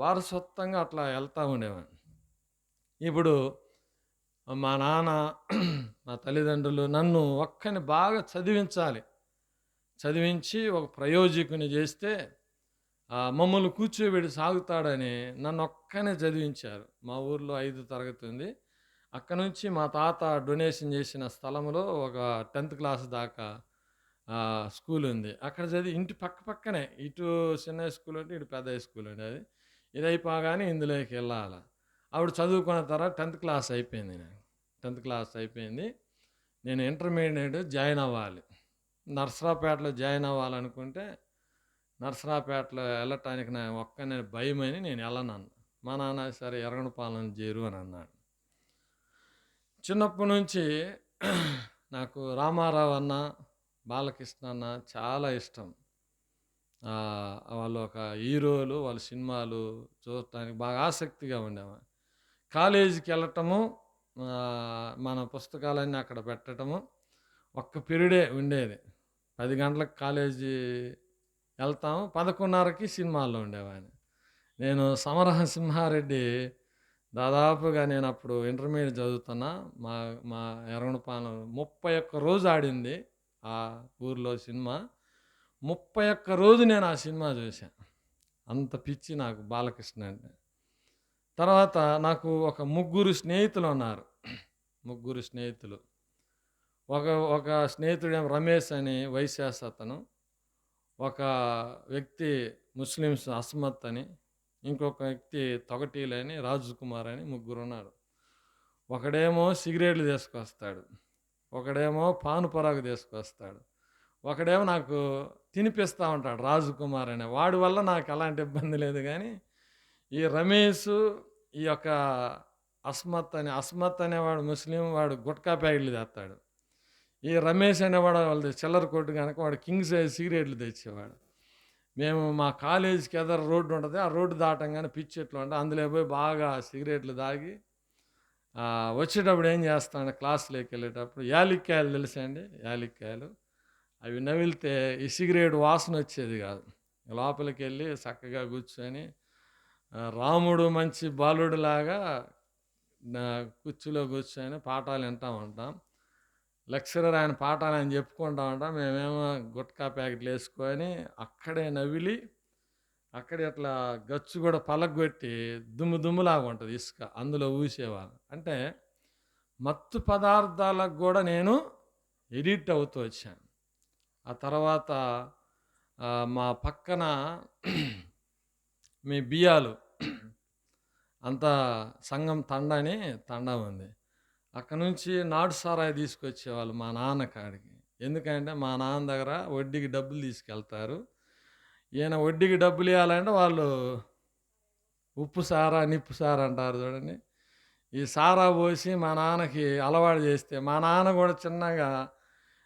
వారసత్వంగా అట్లా వెళ్తూ ఉండేవాడిని. ఇప్పుడు మా నాన్న మా తల్లిదండ్రులు నన్ను ఒక్కని బాగా చదివించి ఒక ప్రయోజకుని చేస్తే మమ్మల్ని కూర్చోబెట్టి సాగుతాడని నన్ను ఒక్కనే చదివించారు. మా ఊర్లో 5వ తరగతి ఉంది. అక్కడ నుంచి మా తాత డొనేషన్ చేసిన స్థలంలో ఒక 10th క్లాస్ దాకా స్కూల్ ఉంది. అక్కడ చదివి ఇంటి పక్కనే, ఇటు చిన్న స్కూల్ అంటే ఇటు పెద్ద స్కూల్ ఉండేది. ఇది అయిపోగానే ఇందులోకి వెళ్ళాలి. అప్పుడు చదువుకున్న తర్వాత 10th క్లాస్ అయిపోయింది. నాకు 10th క్లాస్ అయిపోయింది. నేను ఇంటర్మీడియట్ జాయిన్ అవ్వాలి. నర్సరావుపేటలో జాయిన్ అవ్వాలనుకుంటే నర్సరావుపేటలో వెళ్ళటానికి నా ఒక్కనే భయమని నేను వెళ్ళనన్నా. మా నాన్న సరే ఎర్రగొండపాలెం చేరు అని అన్నాడు. చిన్నప్పటి నుంచి నాకు రామారావు అన్న, బాలకృష్ణ అన్న చాలా ఇష్టం. వాళ్ళు ఒక హీరోలు, వాళ్ళ సినిమాలు చూడటానికి బాగా ఆసక్తిగా ఉండేవారు. కాలేజీకి వెళ్ళటము, మన పుస్తకాలన్నీ అక్కడ పెట్టడము, ఒక్క పీరియడే ఉండేది. 10 గంటలకు కాలేజీ వెళ్తాము, 11:30కి సినిమాల్లో ఉండేవాడిని. నేను సమరసింహారెడ్డి దాదాపుగా నేను అప్పుడు ఇంటర్మీడియట్ చదువుతున్నా. మా మా ఎర్రగొండపాలెం 31 రోజు ఆడింది ఆ ఊర్లో సినిమా. 31 రోజు నేను ఆ సినిమా చూశాను. అంత పిచ్చి నాకు బాలకృష్ణ అంటే. తర్వాత నాకు ఒక 3 స్నేహితులు ఉన్నారు. 3 స్నేహితులు. ఒక స్నేహితుడు రమేష్ అని వైశ్యాస్ అతను, ఒక వ్యక్తి ముస్లిమ్స్ అస్మత్ అని, ఇంకొక వ్యక్తి తొగటీలని రాజు కుమార్ అని, 3 ఉన్నారు. ఒకడేమో సిగరెట్లు తీసుకొస్తాడు, ఒకడేమో పాను పరాగు తీసుకొస్తాడు, ఒకడేమో నాకు తినిపిస్తూ ఉంటాడు రాజు కుమార్ అనే వాడి వల్ల నాకు ఎలాంటి ఇబ్బంది లేదు. కానీ ఈ రమేష్, ఈ యొక్క అస్మత్ అనేవాడు ముస్లిం, వాడు గుట్కా ప్యాకెట్లు తెస్తాడు. ఈ రమేష్ అనేవాడు వాళ్ళది చిల్లర కొట్టు కనుక వాడు కింగ్ సైజ్ సిగరెట్లు తెచ్చేవాడు. మేము మా కాలేజీకి ఎదురు రోడ్డు ఉంటుంది, ఆ రోడ్డు దాటంగానే పిచ్చి చెట్లు ఉంటాయి, అందులో పోయి బాగా సిగరెట్లు తాగి వచ్చేటప్పుడు ఏం చేస్తాను, క్లాసులోకి వెళ్ళేటప్పుడు యాలిక్కాయలు తెలుసా అండి, యాలిక్కాయలు అవి నవిలితే ఈ సిగరెట్ వాసన వచ్చేది కాదు. లోపలికి వెళ్ళి చక్కగా కూర్చొని రాముడు మంచి బాలుడులాగా కుర్చీలో కూర్చొని పాఠాలు వింటూ ఉంటాం. లెక్చరర్ ఆయన పాఠాలు ఆయన చెప్పుకుంటా ఉంటాం, మేమేమో గుట్కా ప్యాకెట్లు వేసుకొని అక్కడే నవిలి, అక్కడే అట్లా గచ్చు కూడా పలగొట్టి దుమ్ములాగా ఉంటుంది ఇసుక, అందులో ఊసేవాళ్ళు. అంటే మత్తు పదార్థాలకు కూడా నేను ఎడిట్ అవుతూ వచ్చాను. ఆ తర్వాత మా పక్కన మీ బియ్యాలు అంతా సంఘం తండా ఉంది, అక్కడ నుంచి నాటు సారాయి తీసుకొచ్చేవాళ్ళు మా నాన్న కాడికి. ఎందుకంటే మా నాన్న దగ్గర వడ్డీకి డబ్బులు తీసుకెళ్తారు. ఈయన వడ్డీకి డబ్బులు ఇవ్వాలంటే వాళ్ళు ఉప్పు సారా, నిప్పు సారా అంటారు చూడండి. ఈ సారా పోసి మా నాన్నకి అలవాటు చేస్తే మా నాన్న కూడా చిన్నగా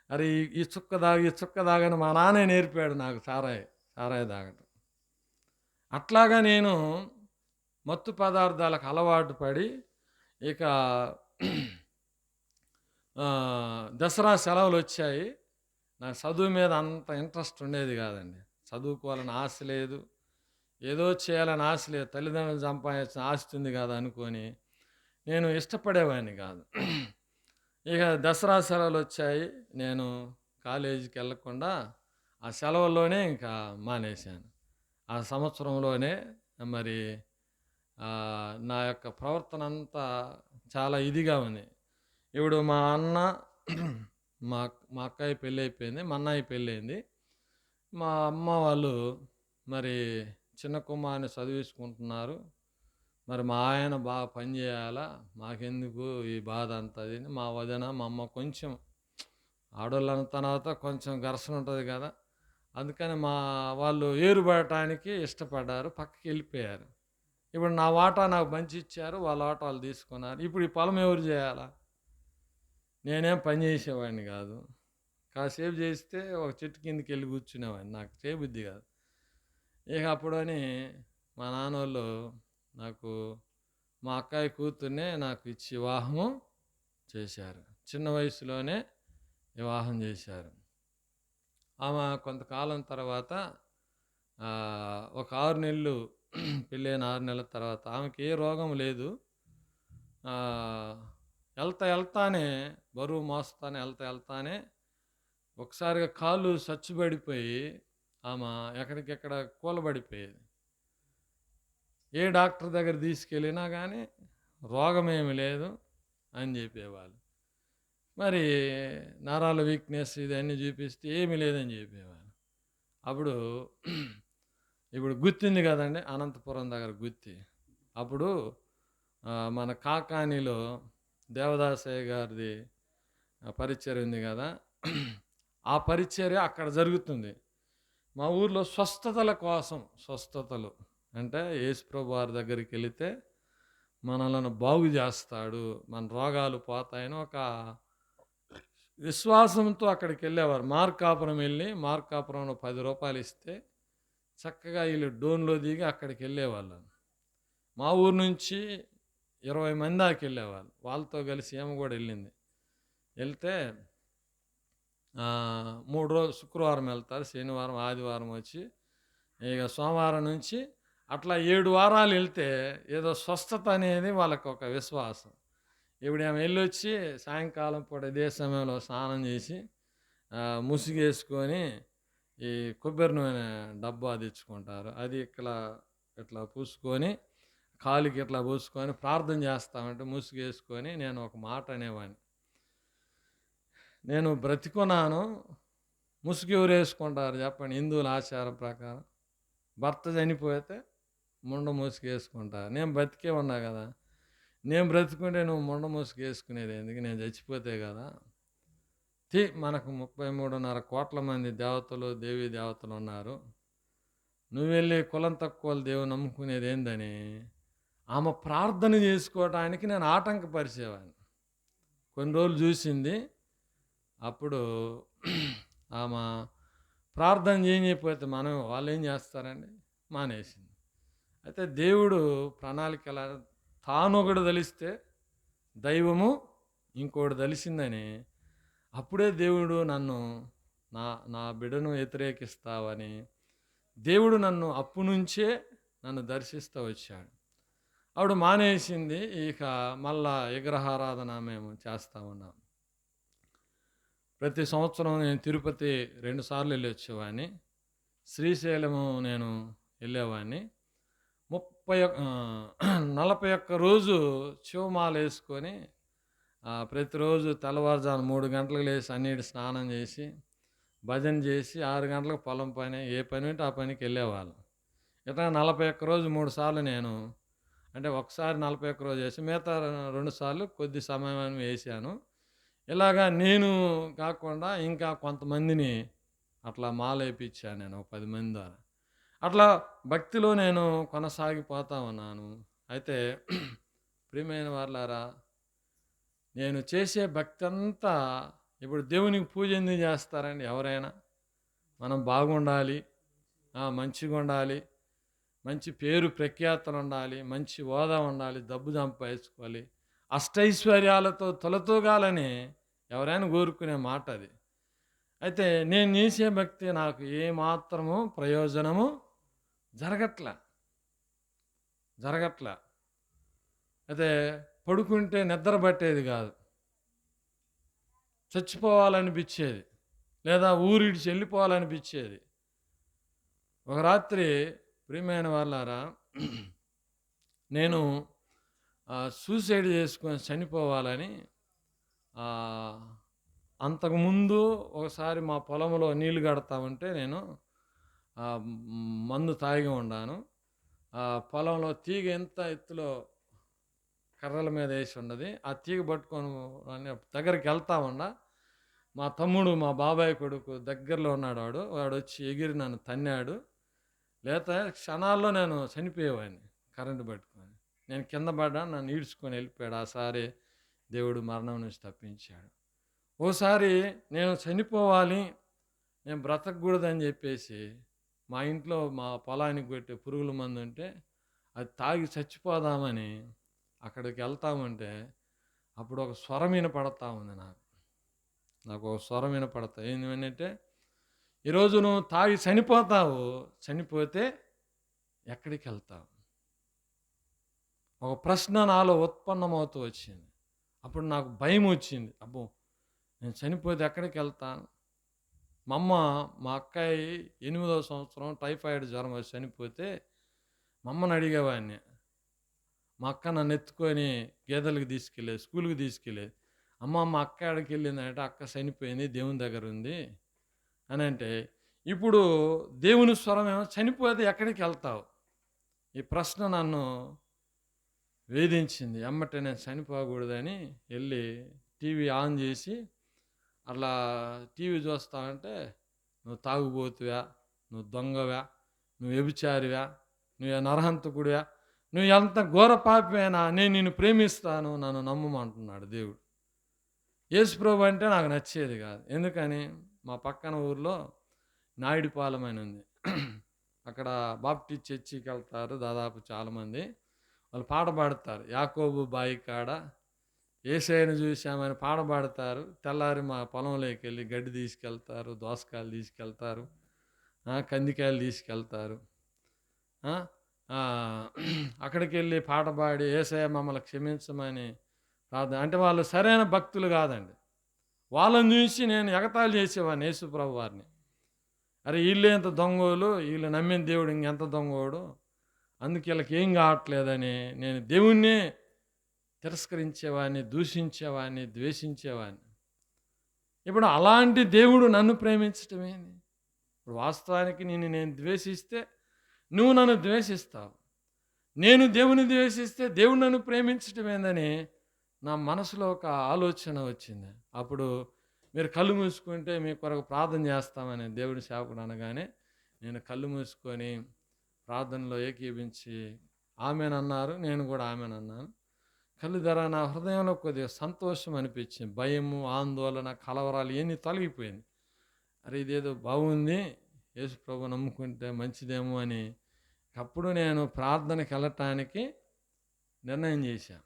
అరే ఈ చుక్క దాగి, ఈ చుక్క దాగని మా నాన్నే నేర్పాడు నాకు సారాయి తాగటం. అట్లాగా నేను మత్తు పదార్థాలకు అలవాటు పడి ఇక దసరా సెలవులు వచ్చాయి. నాకు చదువు మీద అంత ఇంట్రెస్ట్ ఉండేది కాదండి. చదువుకోవాలని ఆశ లేదు, ఏదో చేయాలని ఆశ లేదు. తల్లిదండ్రులు సంపాదించిన ఆస్తి ఉంది కదా అనుకొని నేను ఇష్టపడేవాడిని కాదు. ఇక దసరా సెలవులు వచ్చాయి, నేను కాలేజీకి వెళ్ళకుండా ఆ సెలవుల్లోనే ఇంకా మానేశాను. ఆ సంవత్సరంలోనే మరి నా యొక్క ప్రవర్తన అంతా చాలా ఇదిగా ఉంది. ఇప్పుడు మా అన్న మా మా అక్కయ్య పెళ్ళి అయిపోయింది, మా అన్నయ్య పెళ్ళి అయింది. మా అమ్మ వాళ్ళు మరి చిన్న కుమారుని చదివించుకుంటున్నారు. మరి మా ఆయన బాగా పని చేయాలా, మాకెందుకు ఈ బాధ అంతా అని మా వదిన మా అమ్మ కొంచెం ఆడవాళ్ళు అన్న తర్వాత కొంచెం ఘర్షణ ఉంటుంది కదా, అందుకని మా వాళ్ళు ఏరుపడటానికి ఇష్టపడ్డారు, పక్కకి వెళ్ళిపోయారు. ఇప్పుడు నా వాటా నాకు మంచి ఇచ్చారు, వాళ్ళ వాటా వాళ్ళు తీసుకున్నారు. ఇప్పుడు ఈ పొలం ఎవరు చేయాలా? నేనేం పని చేసేవాడిని కాదు. కాసేపు చేస్తే ఒక చెట్టు కిందకి వెళ్ళి కూర్చునేవాడిని, నాకు చేయబుద్ధి కాదు. ఇక అప్పుడని మా నాన్న వాళ్ళు నాకు మా అక్కయ్య కూతుర్నే నాకు ఇచ్చి వివాహము చేశారు. చిన్న వయసులోనే వివాహం చేశారు. ఆమె కొంతకాలం తర్వాత ఒక 6 నెలలు పెళ్ళైన 6 నెలల తర్వాత ఆమెకి ఏ రోగం లేదు. వెళ్తానే బరువు మోస్తానే వెళ్తానే ఒకసారిగా కాళ్ళు చచ్చుబడిపోయి ఆమె ఎక్కడికెక్కడ కూలబడిపోయేది. ఏ డాక్టర్ దగ్గర తీసుకెళ్ళినా కానీ రోగమేమి లేదు అని చెప్పేవాళ్ళు. మరి నరాల వీక్నెస్ ఇదన్నీ చూపిస్తే ఏమీ లేదని చెప్పేవాళ్ళు. అప్పుడు ఇప్పుడు గుత్తి ఉంది కదండి, అనంతపురం దగ్గర గుత్తి. అప్పుడు మన కాకానీలో దేవదాసయ్య గారిది పరిచర్య ఉంది కదా, ఆ పరిచర్య అక్కడ జరుగుతుంది. మా ఊర్లో స్వస్థతలు అంటే యేసుప్రభు వారి దగ్గరికి వెళితే మనలను బాగు చేస్తాడు, మన రోగాలు పోతాయని ఒక విశ్వాసంతో అక్కడికి వెళ్ళేవారు. మార్కాపురం వెళ్ళి మార్కాపురంలో 10 రూపాయలు ఇస్తే చక్కగా వీళ్ళు డోన్లో దిగి అక్కడికి వెళ్ళేవాళ్ళు. మా ఊరు నుంచి 20 మంది దాకా వెళ్ళేవాళ్ళు. వాళ్ళతో కలిసి ఏమో కూడా వెళ్ళింది. వెళ్తే 3 రోజులు శుక్రవారం వెళ్తారు, శనివారం ఆదివారం వచ్చి ఇక సోమవారం నుంచి అట్లా 7 వారాలు వెళ్తే ఏదో స్వస్థత అనేది వాళ్ళకు ఒక విశ్వాసం. ఇప్పుడు ఆమె వెళ్ళొచ్చి సాయంకాలం పూట ఇదే సమయంలో స్నానం చేసి ముసుగేసుకొని ఈ కొబ్బరి నూనె డబ్బా తెచ్చుకుంటారు. అది ఇట్లా పూసుకొని కాలికి ఇట్లా పూసుకొని ప్రార్థన చేస్తామంటే ముసుగేసుకొని నేను ఒక మాట అనేవాడిని, నేను బ్రతికున్నాను, ముసుగు ఎవరు వేసుకుంటారు చెప్పండి? హిందువుల ఆచారం ప్రకారం భర్త చనిపోతే ముండ ముసుగు వేసుకుంటారు. నేను బ్రతికే ఉన్నా కదా, నేను బ్రతుకుంటే నువ్వు ముండ ముసుగు వేసుకునేది ఎందుకు? నేను చచ్చిపోతే కదా. మనకు 33.5 కోట్ల మంది దేవతలు దేవీ దేవతలు ఉన్నారు, నువ్వు వెళ్ళి కులం తక్కువ దేవుని నమ్ముకునేది ఏందని ఆమె ప్రార్థన చేసుకోవటానికి నేను ఆటంకపరిచేవాడిని. కొన్ని రోజులు చూసింది, అప్పుడు ఆమె ప్రార్థన చేయకపోతే వాళ్ళు ఏం చేస్తారండి, మానేసింది. అయితే దేవుడు ప్రణాళిక ఎలా, తాను ఒకడు తెలిస్తే దైవము ఇంకోటి తెలిసిందని అప్పుడే దేవుడు నన్ను నా బిడ్డను వ్యతిరేకిస్తావని దేవుడు నన్ను అప్పు నుంచే నన్ను దర్శిస్తూ వచ్చాడు. ఆవిడ మానేసింది. ఇక మళ్ళా విగ్రహారాధన మేము చేస్తూ ఉన్నాం. ప్రతి సంవత్సరం నేను తిరుపతి 2 సార్లు వెళ్ళి వచ్చేవాడిని, శ్రీశైలము నేను వెళ్ళేవాడిని. 41 రోజు శివమాల వేసుకొని ప్రతిరోజు తెల్లవారుజాము 3 గంటలకు లేచి అన్నిటి స్నానం చేసి భజన చేసి 6 గంటలకు పొలం పని, ఏ పని ఉంటే ఆ పనికి వెళ్ళేవాళ్ళం. ఇట్లా 41 రోజు 3 సార్లు నేను, అంటే ఒకసారి 41 రోజు వేసి మిగతా 2 సార్లు కొద్ది సమయం వేసాను. ఇలాగా నేను కాకుండా ఇంకా కొంతమందిని అట్లా మాలేపించాను నేను, ఒక 10 మంది ద్వారా. అట్లా భక్తిలో నేను కొనసాగిపోతా ఉన్నాను. అయితే ప్రియమైన వారలారా, నేను చేసే భక్తి అంతా ఇప్పుడు దేవునికి పూజ ఎందుకు చేస్తారండి ఎవరైనా? మనం బాగుండాలి, మంచిగా ఉండాలి, మంచి పేరు ప్రఖ్యాతలు ఉండాలి, మంచి హోదా ఉండాలి, డబ్బు సంపాదించుకోవాలి, అష్టైశ్వర్యాలతో తొలతూగాలని ఎవరైనా కోరుకునే మాట అది. అయితే నేను చేసే భక్తి నాకు ఏమాత్రము ప్రయోజనము జరగట్లా జరగట్లా. అయితే పడుకుంటే నిద్ర పట్టేది కాదు, చచ్చిపోవాలనిపించేది, లేదా ఊరిడిచి వెళ్ళిపోవాలనిపించేది. ఒక రాత్రి ప్రియమైన వాళ్ళారా, నేను సూసైడ్ చేసుకొని చనిపోవాలని, ఆ, అంతకుముందు ఒకసారి మా పొలంలో నీళ్లు కడతా ఉంటే నేను మందు తాగి ఉన్నాను. పొలంలో తీగ ఎంత ఎత్తులో కర్రల మీద వేసి ఉన్నది, ఆ తీగ పట్టుకొని దగ్గరికి వెళ్తా ఉండా, మా తమ్ముడు, మా బాబాయ్ కొడుకు దగ్గరలో ఉన్నాడు, వాడు వచ్చి ఎగిరి నన్ను తన్నాడు. లేకపోతే క్షణాల్లో నేను చనిపోయేవాడిని కరెంటు పట్టుకొని. నేను కింద పడ్డా, నన్ను ఈడ్చుకొని వెళ్ళిపోయాడు. ఆసారి దేవుడు మరణం నుంచి తప్పించాడు. ఓసారి నేను చనిపోవాలి, నేను బ్రతకూడదని చెప్పేసి మా ఇంట్లో మా పొలానికి కొట్టే పురుగుల మందు ఉంటే అది తాగి చచ్చిపోదామని అక్కడికి వెళ్తామంటే అప్పుడు ఒక స్వరం వినపడతా ఉంది నాకు ఒక స్వరం వినపడతా. ఏంటంటే, ఈరోజు నువ్వు తాగి చనిపోతావు, చనిపోతే ఎక్కడికి వెళ్తావు? ఒక ప్రశ్న నాలో ఉత్పన్నమవుతూ వచ్చింది. అప్పుడు నాకు భయం వచ్చింది. అబ్బో, నేను చనిపోతే ఎక్కడికి వెళ్తాను? మా అక్కాయి 8వ సంవత్సరం టైఫాయిడ్ జ్వరం వచ్చి చనిపోతే మా అమ్మని అడిగేవాడిని. మా అక్క నన్ను ఎత్తుకొని గేదెలకు తీసుకెళ్ళేది, స్కూల్కి తీసుకెళ్ళేది. మా అక్క ఎక్కడికి వెళ్ళిందంటే, అక్క చనిపోయింది, దేవుని దగ్గర ఉంది అని అంటే, ఇప్పుడు దేవుని స్వరం ఏమో చనిపోతే ఎక్కడికి వెళ్తావు? ఈ ప్రశ్న నన్ను వేధించింది. ఎమ్మటే నేను చనిపోకూడదని వెళ్ళి టీవీ ఆన్ చేసి అట్లా టీవీ చూస్తా ఉంటే, నువ్వు తాగుబోతువా, నువ్వు దొంగవా, నువ్వు వ్యభిచారివా, నువ్వు నరహంతకుడివా, నువ్వు ఎంత ఘోర పాపివైనా నేను నిన్ను ప్రేమిస్తాను, నన్ను నమ్మమంటున్నాడు దేవుడు. యేసుప్రభు అంటే నాకు నచ్చేది కాదు. ఎందుకని? మా పక్కన ఊర్లో నాయుడుపాలెం అని ఉంది. అక్కడ బాప్టిస్ట్ చర్చికి వెళ్తారు దాదాపు చాలామంది. వాళ్ళు పాట పాడతారు, యాకోబు బాయి కాడ యేసయ్యను చూశామని పాట పాడతారు. తెల్లారి మా పొలంలోకి వెళ్ళి గడ్డి తీసుకెళ్తారు, దోసకాయలు తీసుకెళ్తారు, కందికాయలు తీసుకెళ్తారు. అక్కడికి వెళ్ళి పాట పాడి యేసయ్య మమ్మల్ని క్షమించమని ప్రార్థన. అంటే వాళ్ళు సరైన భక్తులు కాదండి. వాళ్ళని చూసి నేను ఎగతాళి చేసేవాడిని యేసుప్రభు వారిని. అరే, వీళ్ళు ఎంత దొంగోలు, వీళ్ళు నమ్మిన దేవుడు ఇంకెంత దొంగోడు, అందుకే వీళ్ళకి ఏం కావట్లేదని నేను దేవుణ్ణి తిరస్కరించేవాడిని, దూషించేవాడిని, ద్వేషించేవాడిని. ఇప్పుడు అలాంటి దేవుడు నన్ను ప్రేమించటమేంది? ఇప్పుడు వాస్తవానికి నేను ద్వేషిస్తే నువ్వు నన్ను ద్వేషిస్తావు, నేను దేవుని ద్వేషిస్తే దేవుడు నన్ను ప్రేమించటమేందని నా మనసులో ఒక ఆలోచన వచ్చింది. అప్పుడు మీరు కళ్ళు మూసుకుంటే మీ కొరకు ప్రార్థన చేస్తామని దేవుడి సేవకుడు అనగానే నేను కళ్ళు మూసుకొని ప్రార్థనలో ఏకీభించి ఆమెనన్నారు. నేను కూడా ఆమెనన్నాను. కళ్ళు ధర నా హృదయంలో కొద్దిగా సంతోషం అనిపించింది. భయము, ఆందోళన, కలవరాలు ఇవన్నీ తొలగిపోయింది. అరే, ఇదేదో బాగుంది, యేసు ప్రభు నమ్ముకుంటే మంచిదేమో అని అప్పుడు నేను ప్రార్థనకి వెళ్ళటానికి నిర్ణయం చేశాను.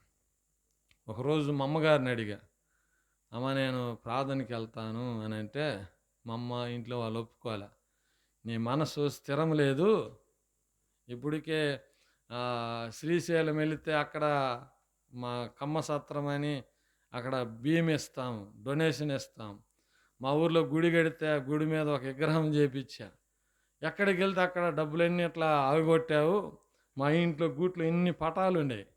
ఒకరోజు మా అమ్మగారిని అడిగా, అమ్మ నేను ప్రార్థనకి వెళ్తాను అని అంటే, మా అమ్మ ఇంట్లో వాళ్ళు ఒప్పుకోలే. నీ మనసు స్థిరం లేదు, ఇప్పటికే శ్రీశైలం వెళితే అక్కడ మా కమ్మ సత్రం అని అక్కడ బియ్యం ఇస్తాం, డొనేషన్ ఇస్తాం. మా ఊర్లో గుడి కడితే ఆ గుడి మీద ఒక విగ్రహం చేపించా. ఎక్కడికి వెళ్తే అక్కడ డబ్బులన్నీ ఇట్లా ఆగొట్టావు. మా ఇంట్లో గూట్లో ఇన్ని పటాలు ఉండేవి,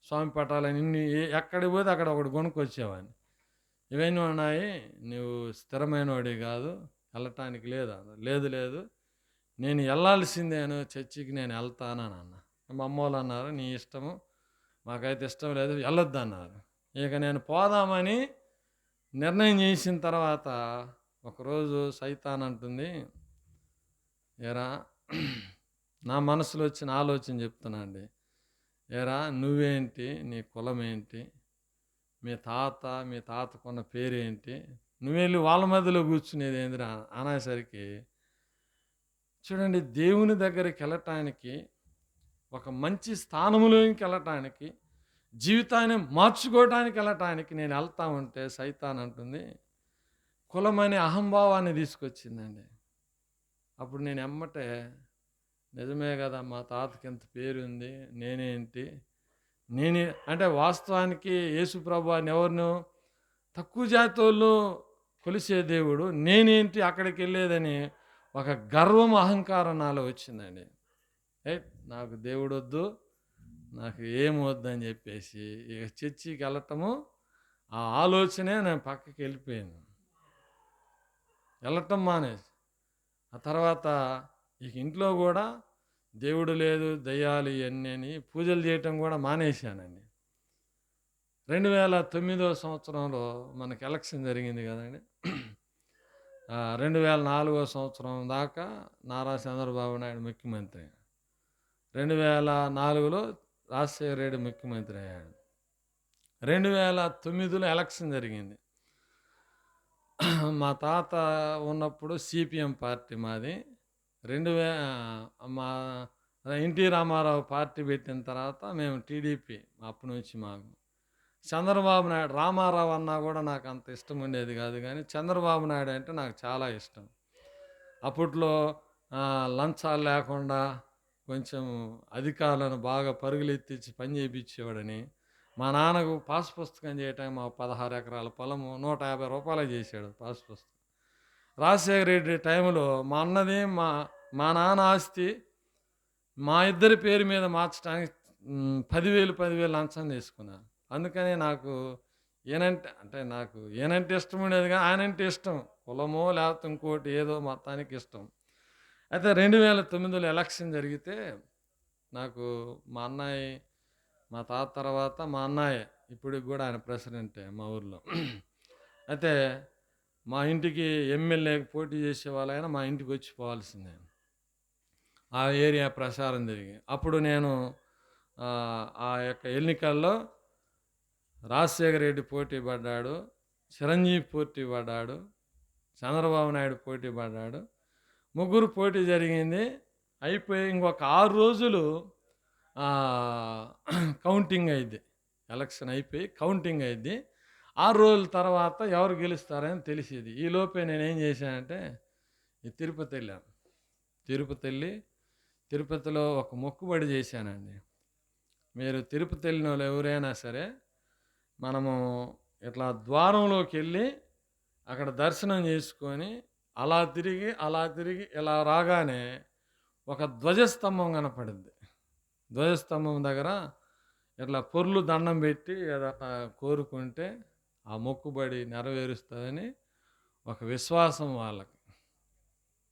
స్వామి పటాలని ఇన్ని, ఎక్కడికి పోతే అక్కడ ఒకటి కొనుక్కొచ్చేవాడిని. ఇవన్నీ ఉన్నాయి, నువ్వు స్థిరమైన వాడి కాదు, వెళ్ళటానికి లేదు, నేను వెళ్ళాల్సిందేను, చర్చికి నేను వెళ్తానని అన్న. మా అమ్మ వాళ్ళు అన్నారు, నీ ఇష్టము, మాకైతే ఇష్టం లేదు, వెళ్ళొద్దు అన్నారు. ఇక నేను పోదామని నిర్ణయం చేసిన తర్వాత ఒకరోజు సైతాన్ అంటుంది, ఏరా నా మనసులో వచ్చిన ఆలోచన చెప్తున్నా అండి. ఏరా నువ్వేంటి, నీ కులం ఏంటి, మీ తాతకున్న పేరేంటి, నువ్వెళ్ళి వాళ్ళ మధ్యలో కూర్చునేది ఏందిరా అనేసరికి, చూడండి దేవుని దగ్గరికి వెళ్ళటానికి, ఒక మంచి స్థానంలోకి వెళ్ళటానికి, జీవితాన్ని మార్చుకోవడానికి వెళ్ళటానికి నేను వెళ్తా ఉంటే సైతాన్ అంటుంది కులమనే అహంభావాన్ని తీసుకొచ్చిందండి. అప్పుడు నేను ఎమ్మటే నిజమే కదా, మా తాతకి ఎంత పేరుంది, నేనేంటి, నేనే అంటే వాస్తవానికి యేసుప్రభు అని ఎవరినో తక్కువ జాతి వాళ్ళు కొలిసే దేవుడు, నేనేంటి అక్కడికి వెళ్ళేదని ఒక గర్వం అహంకారం నాలో వచ్చిందండి. నాకు దేవుడు వద్దు, నాకు ఏం వద్దు అని చెప్పేసి ఇక చర్చికి వెళ్ళటము, ఆ ఆలోచనే నేను పక్కకి వెళ్ళిపోయాను, వెళ్ళటం మానేసి. ఆ తర్వాత ఇక ఇంట్లో కూడా దేవుడు లేదు, దయ్యాలు ఇవన్నీ అని పూజలు చేయటం కూడా మానేశానండి. 2009 సంవత్సరంలో మనకి ఎలక్షన్ జరిగింది కదండి. 2004 సంవత్సరం దాకా నారా చంద్రబాబు నాయుడు ముఖ్యమంత్రి, 2004లో రాజశేఖర రెడ్డి ముఖ్యమంత్రి అయ్యాడు. 2009లో ఎలక్షన్ జరిగింది. మా తాత ఉన్నప్పుడు సిపిఎం పార్టీ మాది. మా ఎన్టీ రామారావు పార్టీ పెట్టిన తర్వాత మేము టీడీపీ. అప్పటి నుంచి మాకు చంద్రబాబు నాయుడు, రామారావు అన్నా కూడా నాకు అంత ఇష్టం ఉండేది కాదు, కానీ చంద్రబాబు నాయుడు అంటే నాకు చాలా ఇష్టం. అప్పట్లో లంచాలు లేకుండా కొంచెం అధికారులను బాగా పరుగులెత్తించి పని చేయించేవాడని, మా నాన్నకు పాస్ పుస్తకం చేయటం, మా 16 ఎకరాల పొలము 150 రూపాయలు చేశాడు పాస్ పుస్తకం. రాజశేఖర రెడ్డి టైంలో మా అన్నది మా నాన్న ఆస్తి మా ఇద్దరి పేరు మీద మార్చడానికి 10,000 లంచం తీసుకున్నాను. అందుకని నాకు ఈయనంటే ఇష్టం ఉండేది, కానీ ఆయనంటే ఇష్టం, కులమో లేకపోతే ఇంకోటి ఏదో మొత్తానికి ఇష్టం. అయితే 2009లో ఎలక్షన్ జరిగితే నాకు మా అన్నయ్య, మా తాత తర్వాత మా అన్నయ్య, ఇప్పటికి కూడా ఆయన ప్రెసిడెంటే మా ఊర్లో. అయితే మా ఇంటికి ఎమ్మెల్యేకి పోటీ చేసే వాళ్ళైనా మా ఇంటికి వచ్చి పోవాల్సిందే, ఆ ఏరియా ప్రచారం జరిగి. అప్పుడు నేను ఆ యొక్క ఎన్నికల్లో రాజశేఖర రెడ్డి పోటీ పడ్డాడు, చిరంజీవి పోటీ పడ్డాడు, చంద్రబాబు నాయుడు పోటీ పడ్డాడు, ముగ్గురు పోటీ జరిగింది. అయిపోయి ఇంకొక 6 రోజులు కౌంటింగ్ అయింది. ఎలక్షన్ అయిపోయి కౌంటింగ్ అయింది. 6 రోజుల తర్వాత ఎవరు గెలుస్తారని తెలిసేది. ఈలోపే నేనేం చేశానంటే ఈ తిరుపతి వెళ్ళాను. తిరుపతిలో ఒక మొక్కుబడి చేశానండి. మీరు తిరుపతి వెళ్ళిన వాళ్ళు ఎవరైనా సరే, మనము ఇట్లా ద్వారంలోకి వెళ్ళి అక్కడ దర్శనం చేసుకొని అలా తిరిగి ఇలా రాగానే ఒక ధ్వజస్తంభం కనపడింది. ధ్వజస్తంభం దగ్గర ఇట్లా పొర్లు దండం పెట్టి ఏదైనా కోరుకుంటే ఆ మొక్కుబడి నెరవేరుస్తుందని ఒక విశ్వాసం వాళ్ళకి,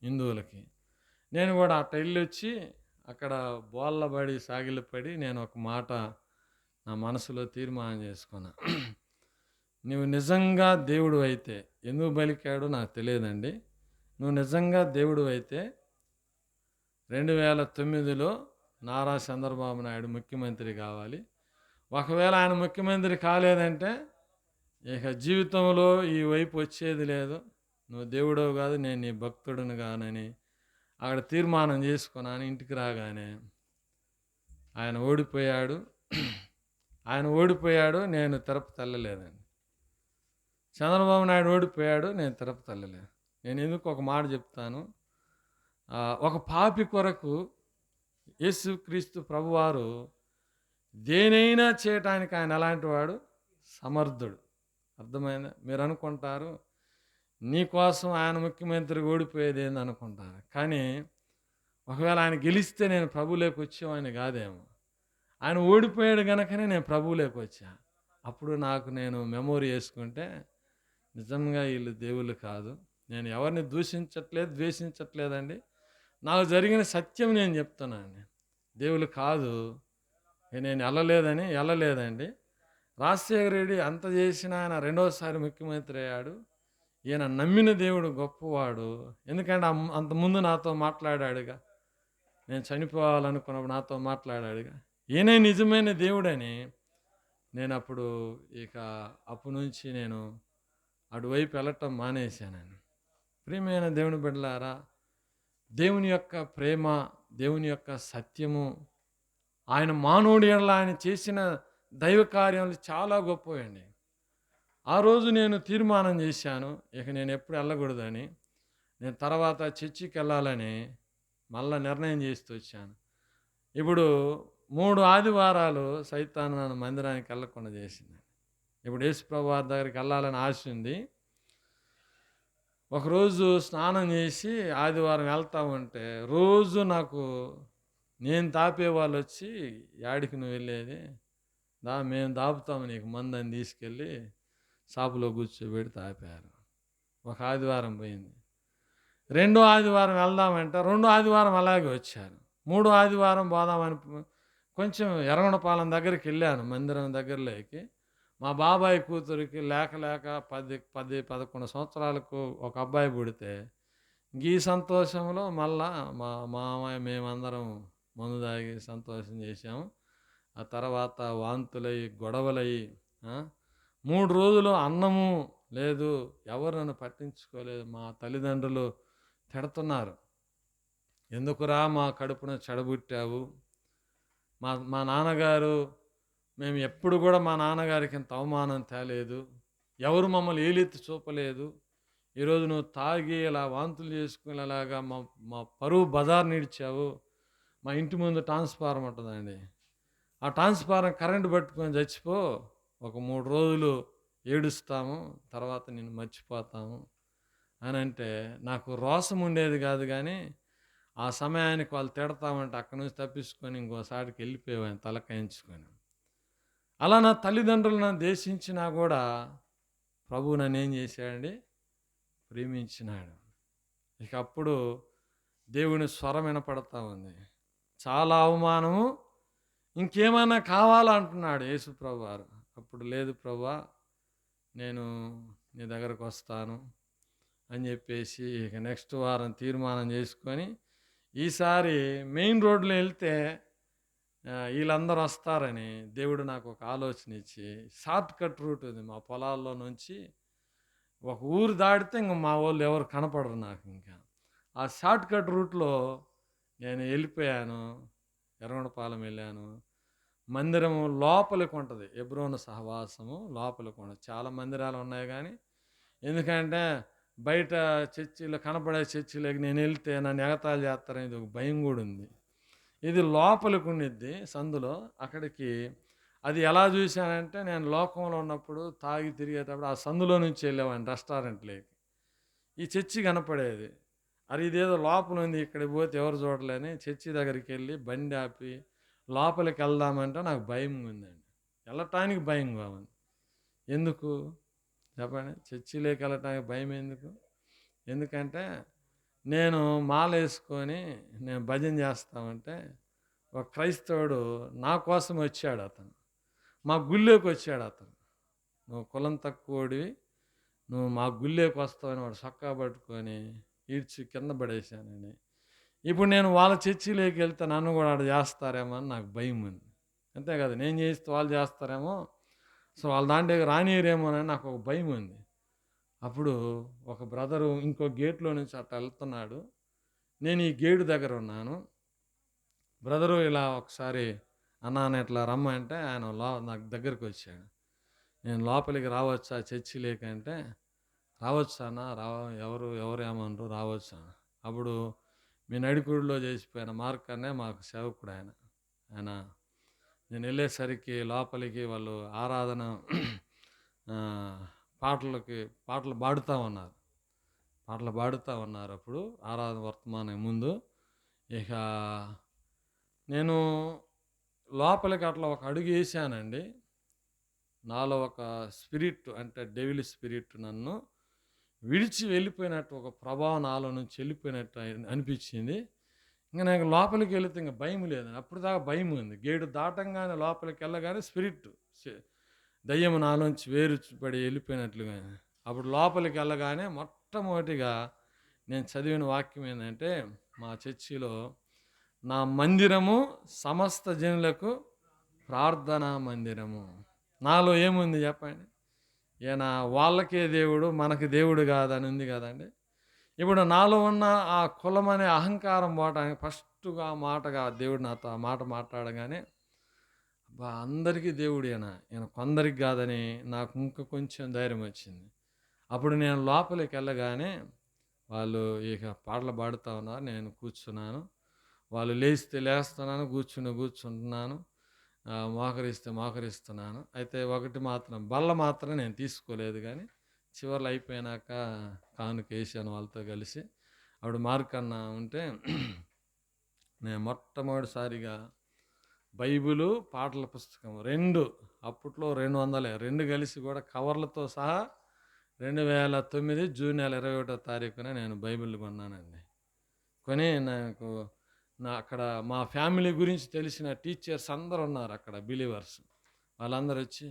హిందువులకి. నేను కూడా అట్ట వెళ్ళొచ్చి అక్కడ బోళ్ళబడి సాగిలపడి నేను ఒక మాట నా మనసులో తీర్మానం చేసుకున్నా. నువ్వు నిజంగా దేవుడు అయితే, ఎందుకు పలికాడో నాకు తెలియదండి, నువ్వు నిజంగా దేవుడు అయితే 2009లో నారా చంద్రబాబు నాయుడు ముఖ్యమంత్రి కావాలి. ఒకవేళ ఆయన ముఖ్యమంత్రి కాలేదంటే ఇక జీవితంలో ఈ వైపు వచ్చేది లేదు, నువ్వు దేవుడవు కాదు, నేను నీ భక్తుడిని కానని అక్కడ తీర్మానం చేసుకున్నాను. ఇంటికి రాగానే ఆయన ఓడిపోయాడు, నేను తిరుపతి వెళ్ళలేదండి. చంద్రబాబు నాయుడు ఓడిపోయాడు, నేను తిరుపతి వెళ్ళలేదు. నేను ఎందుకు ఒక మాట చెప్తాను, ఒక పాపి కొరకు యేసుక్రీస్తు ప్రభువారు దేనైనా చేయటానికి ఆయన ఎలాంటి వాడు, సమర్థుడు. అర్థమైందా? మీరు అనుకుంటారు నీకోసం ఆయన ముఖ్యమంత్రి ఓడిపోయేది ఏంది అనుకుంటారు, కానీ ఒకవేళ ఆయన గెలిస్తే నేను ప్రభువులోకి వచ్చేవాడిని కాదేమో. ఆయన ఓడిపోయాడు కనుకనే నేను ప్రభువులోకి వచ్చా. అప్పుడు నేను మెమోరీ చేసుకుంటే నిజంగా వీళ్ళు దేవుళ్ళు కాదు. నేను ఎవరిని ద్వేషించట్లేదండి, నాకు జరిగిన సత్యం నేను చెప్తున్నాను. దేవుళ్ళు కాదు, నేను వెళ్ళలేదండి. రాజశేఖర రెడ్డి అంత చేసిన ఆయన రెండోసారి ముఖ్యమంత్రి అయ్యాడు. ఈయన నమ్మిన దేవుడు గొప్పవాడు. ఎందుకంటే అంతకుముందు నాతో మాట్లాడాడుగా. నేను చనిపోవాలనుకున్నప్పుడు నాతో మాట్లాడాడుగా. ఈయనే నిజమైన దేవుడని నేను అప్పుడు ఇక అప్పటి నుంచి నేను అటువైపు వెళ్ళటం మానేశాను. ప్రియమైన దేవుని బిడ్డలారా, దేవుని యొక్క ప్రేమ, దేవుని యొక్క సత్యము, ఆయన మానవుడి ఎడల ఆయన చేసిన దైవ కార్యాలు చాలా గొప్పవండి. ఆ రోజు నేను తీర్మానం చేశాను, ఇక నేను ఎప్పుడు వెళ్ళకూడదని. నేను తర్వాత చర్చికి వెళ్ళాలని మళ్ళా నిర్ణయం చేస్తూ వచ్చాను. ఇప్పుడు 3 ఆదివారాలు సైతాను నన్ను మందిరానికి వెళ్ళకుండా చేసింది. ఇప్పుడు యేసుప్రభు వారి దగ్గరికి వెళ్ళాలని ఆశ ఉంది. ఒకరోజు స్నానం చేసి ఆదివారం వెళ్తా ఉంటే రోజు నాకు నేను తాపే వాళ్ళు వచ్చి, యాడికి నువ్వు వెళ్ళేది, మేము దాపుతాము నీకు మందని తీసుకెళ్ళి షాపులో కూర్చోబెట్టి తాపారు. ఒక ఆదివారం పోయింది. 2వ ఆదివారం వెళ్దామంటే 2వ ఆదివారం అలాగే వచ్చారు. 3వ ఆదివారం పోదామని కొంచెం ఎర్రగొండపాలెం దగ్గరికి వెళ్ళాను, మందిరం దగ్గరలోకి. మా బాబాయ్ కూతురికి లేక 10-11 సంవత్సరాలకు ఒక అబ్బాయి పుడితే ఈ సంతోషంలో మళ్ళా మా మామయ్య మేమందరం మందు తాగి సంతోషం చేశాము. ఆ తర్వాత వాంతులయ్యి గొడవలయ్యి 3 రోజులు అన్నము లేదు, ఎవరు నన్ను పట్టించుకోలేదు. మా తల్లిదండ్రులు తిడుతున్నారు, ఎందుకురా మా కడుపున చెడబుట్టావు. మా నాన్నగారు, మేము ఎప్పుడు కూడా మా నాన్నగారికి ఇంత అవమానం తేలేదు, ఎవరు మమ్మల్ని ఏలెత్తి చూపలేదు. ఈరోజు నువ్వు తాగి ఇలా వాంతులు చేసుకునేలాగా మా పరువు బజార్ నిడిచావు. మా ఇంటి ముందు ట్రాన్స్ఫార్మర్ ఉంటుందండి, ఆ ట్రాన్స్ఫార్మర్ కరెంటు పట్టుకొని చచ్చిపో, ఒక 3 రోజులు ఏడుస్తాము, తర్వాత నేను మర్చిపోతాము అని అంటే నాకు రోసం ఉండేది కాదు. కానీ ఆ సమయానికి వాళ్ళు తిడతామంటే అక్కడి నుంచి తప్పించుకొని ఇంకోసారికి వెళ్ళిపోయాను తలకాయించుకొని. అలా నా తల్లిదండ్రులు నన్ను దేశించినా కూడా ప్రభువు నన్ను ఏం చేశాడండి, ప్రేమించినాడు. ఇక అప్పుడు దేవుని స్వరం వినపడతా ఉంది, చాలా అవమానము, ఇంకేమైనా కావాలంటున్నాడు యేసు ప్రభు వారు. అప్పుడు లేదు ప్రభువా, నేను నీ దగ్గరకు వస్తాను అని చెప్పేసి ఇక నెక్స్ట్ వారం తీర్మానం చేసుకొని, ఈసారి మెయిన్ రోడ్లో వెళ్తే వీళ్ళందరూ వస్తారని దేవుడు నాకు ఒక ఆలోచన ఇచ్చి, షార్ట్ కట్ రూట్ ఉంది మా పొలాల్లో నుంచి. ఒక ఊరు దాటితే ఇంక మా వాళ్ళు ఎవరు కనపడరు నాకు. ఇంకా ఆ షార్ట్ కట్ రూట్లో నేను వెళ్ళిపోయాను, ఎర్రగొండపాలెం వెళ్ళాను. మందిరం లోపలికి ఉంటుంది, ఎబ్రోను సహవాసము లోపలికి ఉంటుంది. చాలా మందిరాలు ఉన్నాయి కానీ ఎందుకంటే బయట చర్చిలో కనపడే చర్చిలోకి నేను వెళ్తే నన్ను ఎగతాళి చేస్తారని ఇది ఒక భయం కూడా ఉంది. ఇది లోపలికి ఉండిద్ది సందులో. అక్కడికి అది ఎలా చూశానంటే, నేను లోకంలో ఉన్నప్పుడు తాగి తిరిగేటప్పుడు ఆ సందులో నుంచి వెళ్ళేవాడిని రెస్టారెంట్లోకి. ఈ చర్చి కనపడేది, అది ఇదేదో లోపల ఉంది, ఇక్కడికి పోతే ఎవరు చూడలేని చర్చి దగ్గరికి వెళ్ళి బండి ఆపి లోపలికి వెళ్దామంటే నాకు భయం ఉందండి, వెళ్ళటానికి భయంగా ఉంది. ఎందుకు చెప్పండి, చర్చిలోకి వెళ్ళటానికి భయం ఎందుకు? ఎందుకంటే నేను మాల వేసుకొని నేను భజన చేస్తామంటే ఒక క్రైస్తవుడు నా కోసం వచ్చాడు. అతను మా గుళ్ళోకి వచ్చాడు. అతను, నువ్వు కులం తక్కువడివి, నువ్వు మా గుళ్ళోకి వస్తావని వాడు సొక్కా పట్టుకొని ఈడ్చి కింద పడేశానని. ఇప్పుడు నేను వాళ్ళ చర్చిలోకి వెళ్తే నన్ను కూడా ఆడ చేస్తారేమో అని నాకు భయం ఉంది. అంతే కదా, నేను చేస్తే వాళ్ళు చేస్తారేమో, సో వాళ్ళ దాంట్లోకి రానియరేమో అని నాకు ఒక భయం ఉంది. అప్పుడు ఒక బ్రదరు ఇంకో గేట్లో నుంచి అట్లా వెళ్తున్నాడు, నేను ఈ గేటు దగ్గర ఉన్నాను. బ్రదరు ఇలా ఒకసారి అన్నాను ఇట్లా రమ్మంటే ఆయన నాకు దగ్గరికి వచ్చాడు. నేను లోపలికి రావచ్చా చర్చి లేకంటే, రావచ్చు అన్న, ఎవరు ఏమన్నారు, రావచ్చు అన్న. అప్పుడు మీ నడికుడిలో చేసిపోయిన మార్క్ అనే మాకు సేవకుడు ఆయన నేను వెళ్ళేసరికి లోపలికి వాళ్ళు ఆరాధన పాటలు పాడుతూ ఉన్నారు. అప్పుడు ఆరాధన వర్తమానం ముందు ఇక నేను లోపలికి అట్లా ఒక అడుగు వేసానండి. నాలో ఒక స్పిరిట్, అంటే డెవిల్ స్పిరిట్ నన్ను విడిచి వెళ్ళిపోయినట్టు, ఒక ప్రభావం నాలో నుంచి వెళ్ళిపోయినట్టు అనిపించింది. ఇంకా నాకు లోపలికి వెళితే ఇంకా భయం లేదు, అప్పుడు దాకా భయం ఉంది. గేటు దాటంగానే లోపలికి వెళ్ళగానే స్పిరిట్ దయ్యం నాలోంచి వేరుపడి వెళ్ళిపోయినట్లుగా. అప్పుడు లోపలికి వెళ్ళగానే మొట్టమొదటిగా నేను చదివిన వాక్యం ఏంటంటే, మా చర్చిలో నా మందిరము సమస్త జనులకు ప్రార్థనా మందిరము. నాలో ఏముంది చెప్పండి? ఈయన వాళ్ళకే దేవుడు, మనకి దేవుడు కాదని ఉంది కదండి. ఇప్పుడు నాలో ఉన్న ఆ కులం అనే అహంకారం పోవటానికి ఫస్ట్గా మాటగా దేవుడు నాతో ఆ మాట మాట్లాడగానే, అబ్బా అందరికీ దేవుడు ఈయన కొందరికి కాదని నాకు ఇంకా కొంచెం ధైర్యం వచ్చింది. అప్పుడు నేను లోపలికి వెళ్ళగానే వాళ్ళు ఇక పాటలు పాడుతూ ఉన్నారు, నేను కూర్చున్నాను. వాళ్ళు లేస్తే లేస్తున్నాను, కూర్చుంటున్నాను, మోకరిస్తే మోకరిస్తున్నాను. అయితే ఒకటి మాత్రం బల్ల మాత్రం నేను తీసుకోలేదు, కానీ చివర్లో అయిపోయినాక కానుక వేసాను వాళ్ళతో కలిసి. అప్పుడు మార్కన్న ఉంటే నేను మొట్టమొదటిసారిగా బైబిలు, పాటల పుస్తకం 2 అప్పట్లో 200 2 కలిసి కూడా కవర్లతో సహా 2009 జూన్ నెల 21వ తారీఖున నేను బైబిల్ కొన్నానండి. కొని నాకు అక్కడ మా ఫ్యామిలీ గురించి తెలిసిన టీచర్స్ అందరూ ఉన్నారు అక్కడ, బిలీవర్స్. వాళ్ళందరూ వచ్చి,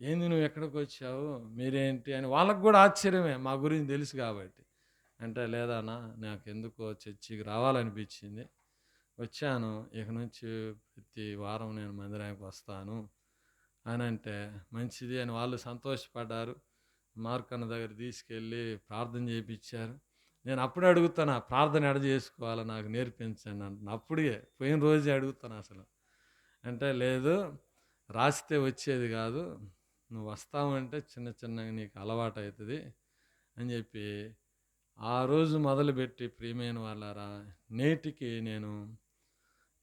ఏంది నువ్వు ఎక్కడికి వచ్చావు, మీరేంటి అని. వాళ్ళకు కూడా ఆశ్చర్యమే, మా గురించి తెలుసు కాబట్టి. అంటే లేదన్నా, నాకు ఎందుకో చర్చికి రావాలనిపించింది, వచ్చాను. ఇక నుంచి ప్రతి వారం నేను మందిరానికి వస్తాను అని అంటే, మంచిది అని వాళ్ళు సంతోషపడ్డారు. మార్కన్న దగ్గర తీసుకెళ్ళి ప్రార్థన చేయించారు. నేను అప్పుడే అడుగుతాను, ప్రార్థన ఎడ చేసుకోవాలో నాకు నేర్పించండి అంటున్నా. అప్పుడే పోయిన రోజే అడుగుతాను అసలు. అంటే లేదు, రాస్తే వచ్చేది కాదు, నువ్వు వస్తావంటే చిన్న చిన్నగా నీకు అలవాటు అవుతుంది అని చెప్పి ఆ రోజు మొదలుపెట్టి, ప్రియమైన వాళ్ళారా, నేటికి నేను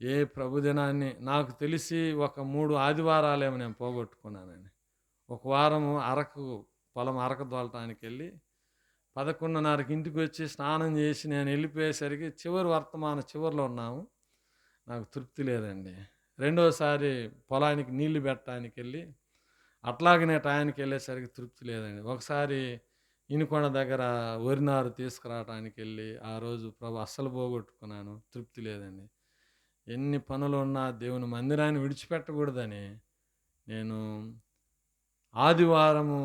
ఏ ప్రభుదినాన్ని నాకు తెలిసి ఒక 3 ఆదివారాలేమో నేను పోగొట్టుకున్నానండి. ఒక వారము పొలం అరకు తోలటానికి వెళ్ళి 11:30కి ఇంటికి వచ్చి స్నానం చేసి నేను వెళ్ళిపోయేసరికి చివరిలో ఉన్నాము. నాకు తృప్తి లేదండి. రెండోసారి పొలానికి నీళ్లు పెట్టడానికి వెళ్ళి అట్లాగనే టయానికి వెళ్ళేసరికి తృప్తి లేదండి. ఒకసారి ఇనుకొండ దగ్గర వరినారు తీసుకురావడానికి వెళ్ళి ఆ రోజు అస్సలు పోగొట్టుకున్నాను, తృప్తి లేదండి. ఎన్ని పనులు ఉన్నా దేవుని మందిరాన్ని విడిచిపెట్టకూడదని నేను ఆదివారము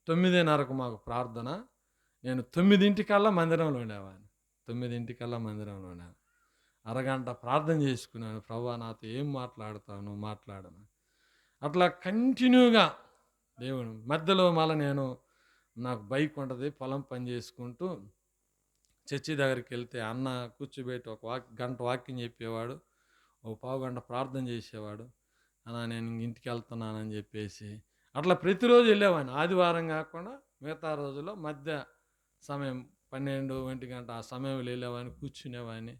9:30కు మాకు ప్రార్థన, నేను 9ంటికల్లా మందిరంలో ఉండేవాడిని. 9ంటికల్లా మందిరంలో ఉండేవాడిని. అరగంట ప్రార్థన చేసుకున్నాను, ప్రభువా నాతో ఏం మాట్లాడతావు, నువ్వు మాట్లాడను. అట్లా కంటిన్యూగా దేవుడు మధ్యలో మళ్ళీ నాకు బైక్ ఉంటుంది, పొలం పని చేసుకుంటూ చర్చి దగ్గరికి వెళ్తే అన్న కూర్చోబెట్టి ఒక గంట వాక్యం చెప్పేవాడు, ఒక పావుగంట ప్రార్థన చేసేవాడు. అన్న నేను ఇంటికి వెళ్తున్నానని చెప్పేసి అట్లా ప్రతిరోజు వెళ్ళేవాడిని. ఆదివారం కాకుండా మిగతా రోజుల్లో మధ్య సమయం 12-1 గంట ఆ సమయంలో వెళ్ళేవాడిని, కూర్చునేవాడిని.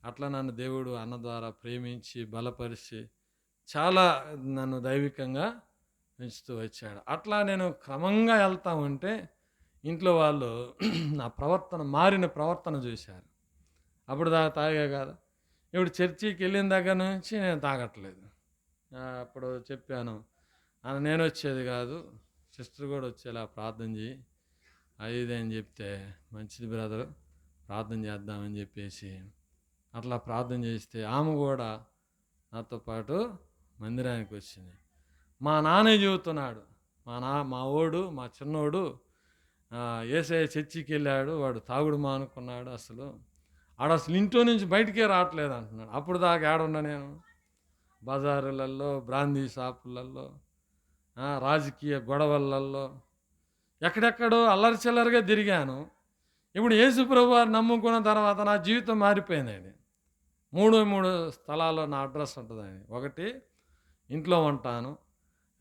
అట్లా నన్ను దేవుడు అన్న ద్వారా ప్రేమించి బలపరిచి చాలా నన్ను దైవికంగా పెంచుతూ వచ్చాడు. అట్లా నేను క్రమంగా వెళ్తా ఉంటే ఇంట్లో వాళ్ళు నా మారిన ప్రవర్తన చూశారు. అప్పుడు తాగా కదా, ఇప్పుడు చర్చికి వెళ్ళిన దగ్గర నుంచి నేను తాగట్లేదు. అప్పుడు చెప్పాను, నేను వచ్చేది కాదు, సిస్టర్ కూడా వచ్చేలా ప్రార్థన చేయి అది అని చెప్తే, మంచిది బ్రదర్ ప్రార్థన చేద్దామని చెప్పేసి అట్లా ప్రార్థన చేస్తే ఆమె కూడా నాతో పాటు మందిరానికి వచ్చింది. మా నాన్న చెబుతున్నాడు, మా చిన్నోడు యేసయ్య చర్చికి వెళ్ళాడు, వాడు తాగుడు మానుకున్నాడు, అసలు ఇంట్లో నుంచి బయటికే రావట్లేదు అంటున్నాడు. అప్పుడు దాకా ఏడున్నా నేను బజారులలో, బ్రాందీ షాపులలో, రాజకీయ గొడవలలో ఎక్కడెక్కడో అల్లరి చిల్లరిగా తిరిగాను. ఇప్పుడు యేసు ప్రభు వారు నమ్ముకున్న తర్వాత నా జీవితం మారిపోయిందండి. 3 స్థలాల్లో నా అడ్రస్ ఉంటుందండి. 1 ఇంట్లో ఉంటాను,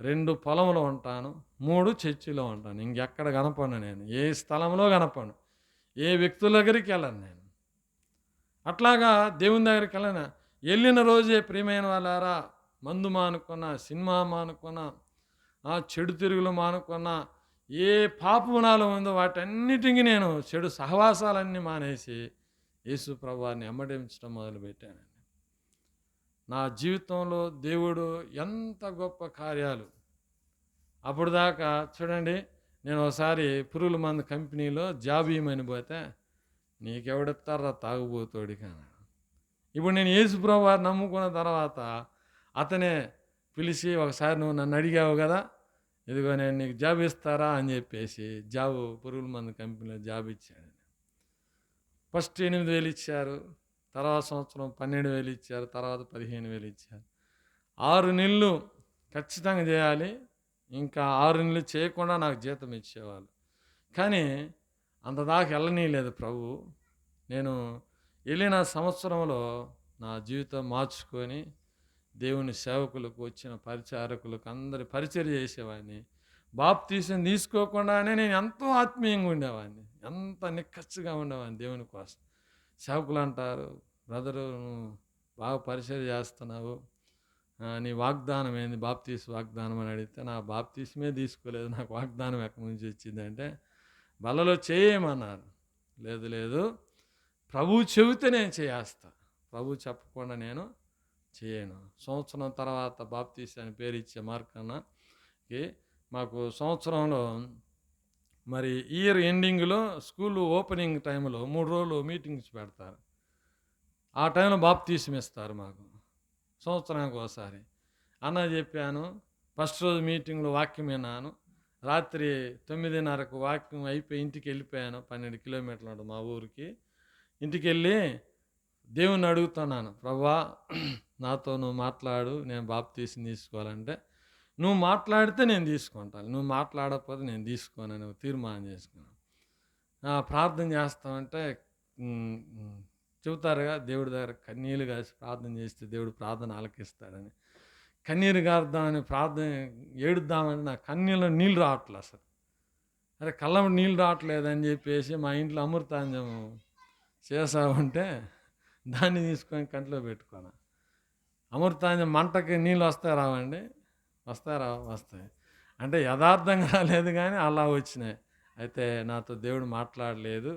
2 పొలంలో ఉంటాను, 3 చర్చిలో ఉంటాను. ఇంకెక్కడ కనపడను నేను, ఏ స్థలంలో కనపడను, ఏ వ్యక్తుల దగ్గరికి వెళ్ళను నేను. అట్లాగా దేవుని దగ్గరికి వెళ్ళిన రోజే ప్రియమైన వాళ్ళారా, మందు మానుకున్నా, సినిమా మానుకున్నా, చెడు తిరుగులు మానుకున్నా, ఏ పాపము నాలో ఉందో వాటన్నిటికీ నేను చెడు సహవాసాలన్నీ మానేసి యేసు ప్రభువారిని వెంబడించడం మొదలుపెట్టానండి. నా జీవితంలో దేవుడు ఎంత గొప్ప కార్యాలు. అప్పుడు దాకా చూడండి, నేను ఒకసారి పురుగుల మందు కంపెనీలో జాబ్ ఇవ్వమని పోతే, నీకెవడెత్తారా తాగుబోతోడికి అన్నాడు. ఇప్పుడు నేను యేసు ప్రభువారిని నమ్ముకున్న తర్వాత అతనే పిలిచి, ఒకసారి నువ్వు నన్ను అడిగావు కదా, ఇదిగో నేను నీకు జాబ్ ఇస్తారా అని చెప్పేసి పురుగుల మందు కంపెనీలో జాబ్ ఇచ్చాడు. ఫస్ట్ 8,000 ఇచ్చారు, తర్వాత సంవత్సరం 12,000 ఇచ్చారు, తర్వాత 15,000 ఇచ్చారు. 6 నెలలు ఖచ్చితంగా చేయాలి, ఇంకా 6 నెలలు చేయకుండా నాకు జీతం ఇచ్చేవాళ్ళు. కానీ అంతదాకా వెళ్ళనీయలేదు ప్రభు. నేను వెళ్ళిన సంవత్సరంలో నా జీవితం మార్చుకొని దేవుని సేవకులకు, వచ్చిన పరిచారకులకు అందరి పరిచర్య చేసేవాడిని. బాప్తీసం తీసుకోకుండానే నేను ఎంతో ఆత్మీయంగా ఉండేవాడిని, ఎంత నిక్కచ్చిగా ఉండేవాడిని దేవుని కోసం. సేవకులు అంటారు, బ్రదరు నువ్వు బాగా పరిచర్య చేస్తున్నావు, నీ వాగ్దానం ఏంది, బాప్తీసు వాగ్దానం అని అడిగితే నా బాప్తీసమే తీసుకోలేదు, నాకు వాగ్దానం ఎక్కడి నుంచి వచ్చిందంటే బలలో చేయమన్నారు. లేదు లేదు, ప్రభువు చెబితే నేను చేస్తా, ప్రభు చెప్పకుండా నేను చేయను. సంవత్సరం తర్వాత బాప్తీసు అని పేరు ఇచ్చే మార్కన్నకి మాకు సంవత్సరంలో మరి ఇయర్ ఎండింగ్లో స్కూల్ ఓపెనింగ్ టైంలో 3 రోజులు మీటింగ్స్ పెడతారు. ఆ టైంలో బాప్తీసం ఇస్తారు మాకు సంవత్సరానికి ఒకసారి. అన్న చెప్పాను, ఫస్ట్ రోజు మీటింగ్లో వాక్యం విన్నాను, రాత్రి 9:30కు వాక్యం అయిపోయి ఇంటికి వెళ్ళిపోయాను. 12 కిలోమీటర్లు ఉంటుంది మా ఊరికి. ఇంటికి వెళ్ళి దేవుణ్ణి అడుగుతున్నాను, ప్రభువా నాతో నువ్వు మాట్లాడు, నేను బాప్తీసం తీసుకోవాలంటే నువ్వు మాట్లాడితే నేను తీసుకుంటాను, నువ్వు మాట్లాడకపోతే నేను తీసుకోనని తీర్మానం చేసుకున్నాను. ప్రార్థన చేస్తామంటే చెబుతారుగా దేవుడి దగ్గర కన్నీళ్ళు కాసి ప్రార్థన చేస్తే దేవుడు ప్రార్థన ఆలకిస్తాడని. కన్నీరు గారుద్దామని ప్రార్థన ఏడుద్దామని నా కన్నీళ్ళలో నీళ్ళు రావట్లేదు అసలు. అరే కళ్ళం నీళ్ళు రావట్లేదని చెప్పేసి మా ఇంట్లో అమృతాంజం చేసా ఉంటే దాన్ని తీసుకొని కంట్లో పెట్టుకున్నా. అమృతాంజం మంటకి నీళ్ళు వస్తాయి రావండి, వస్తాయి అంటే యథార్థంగా రాలేదు కానీ అలా వచ్చినాయి. అయితే నాతో దేవుడు మాట్లాడలేదు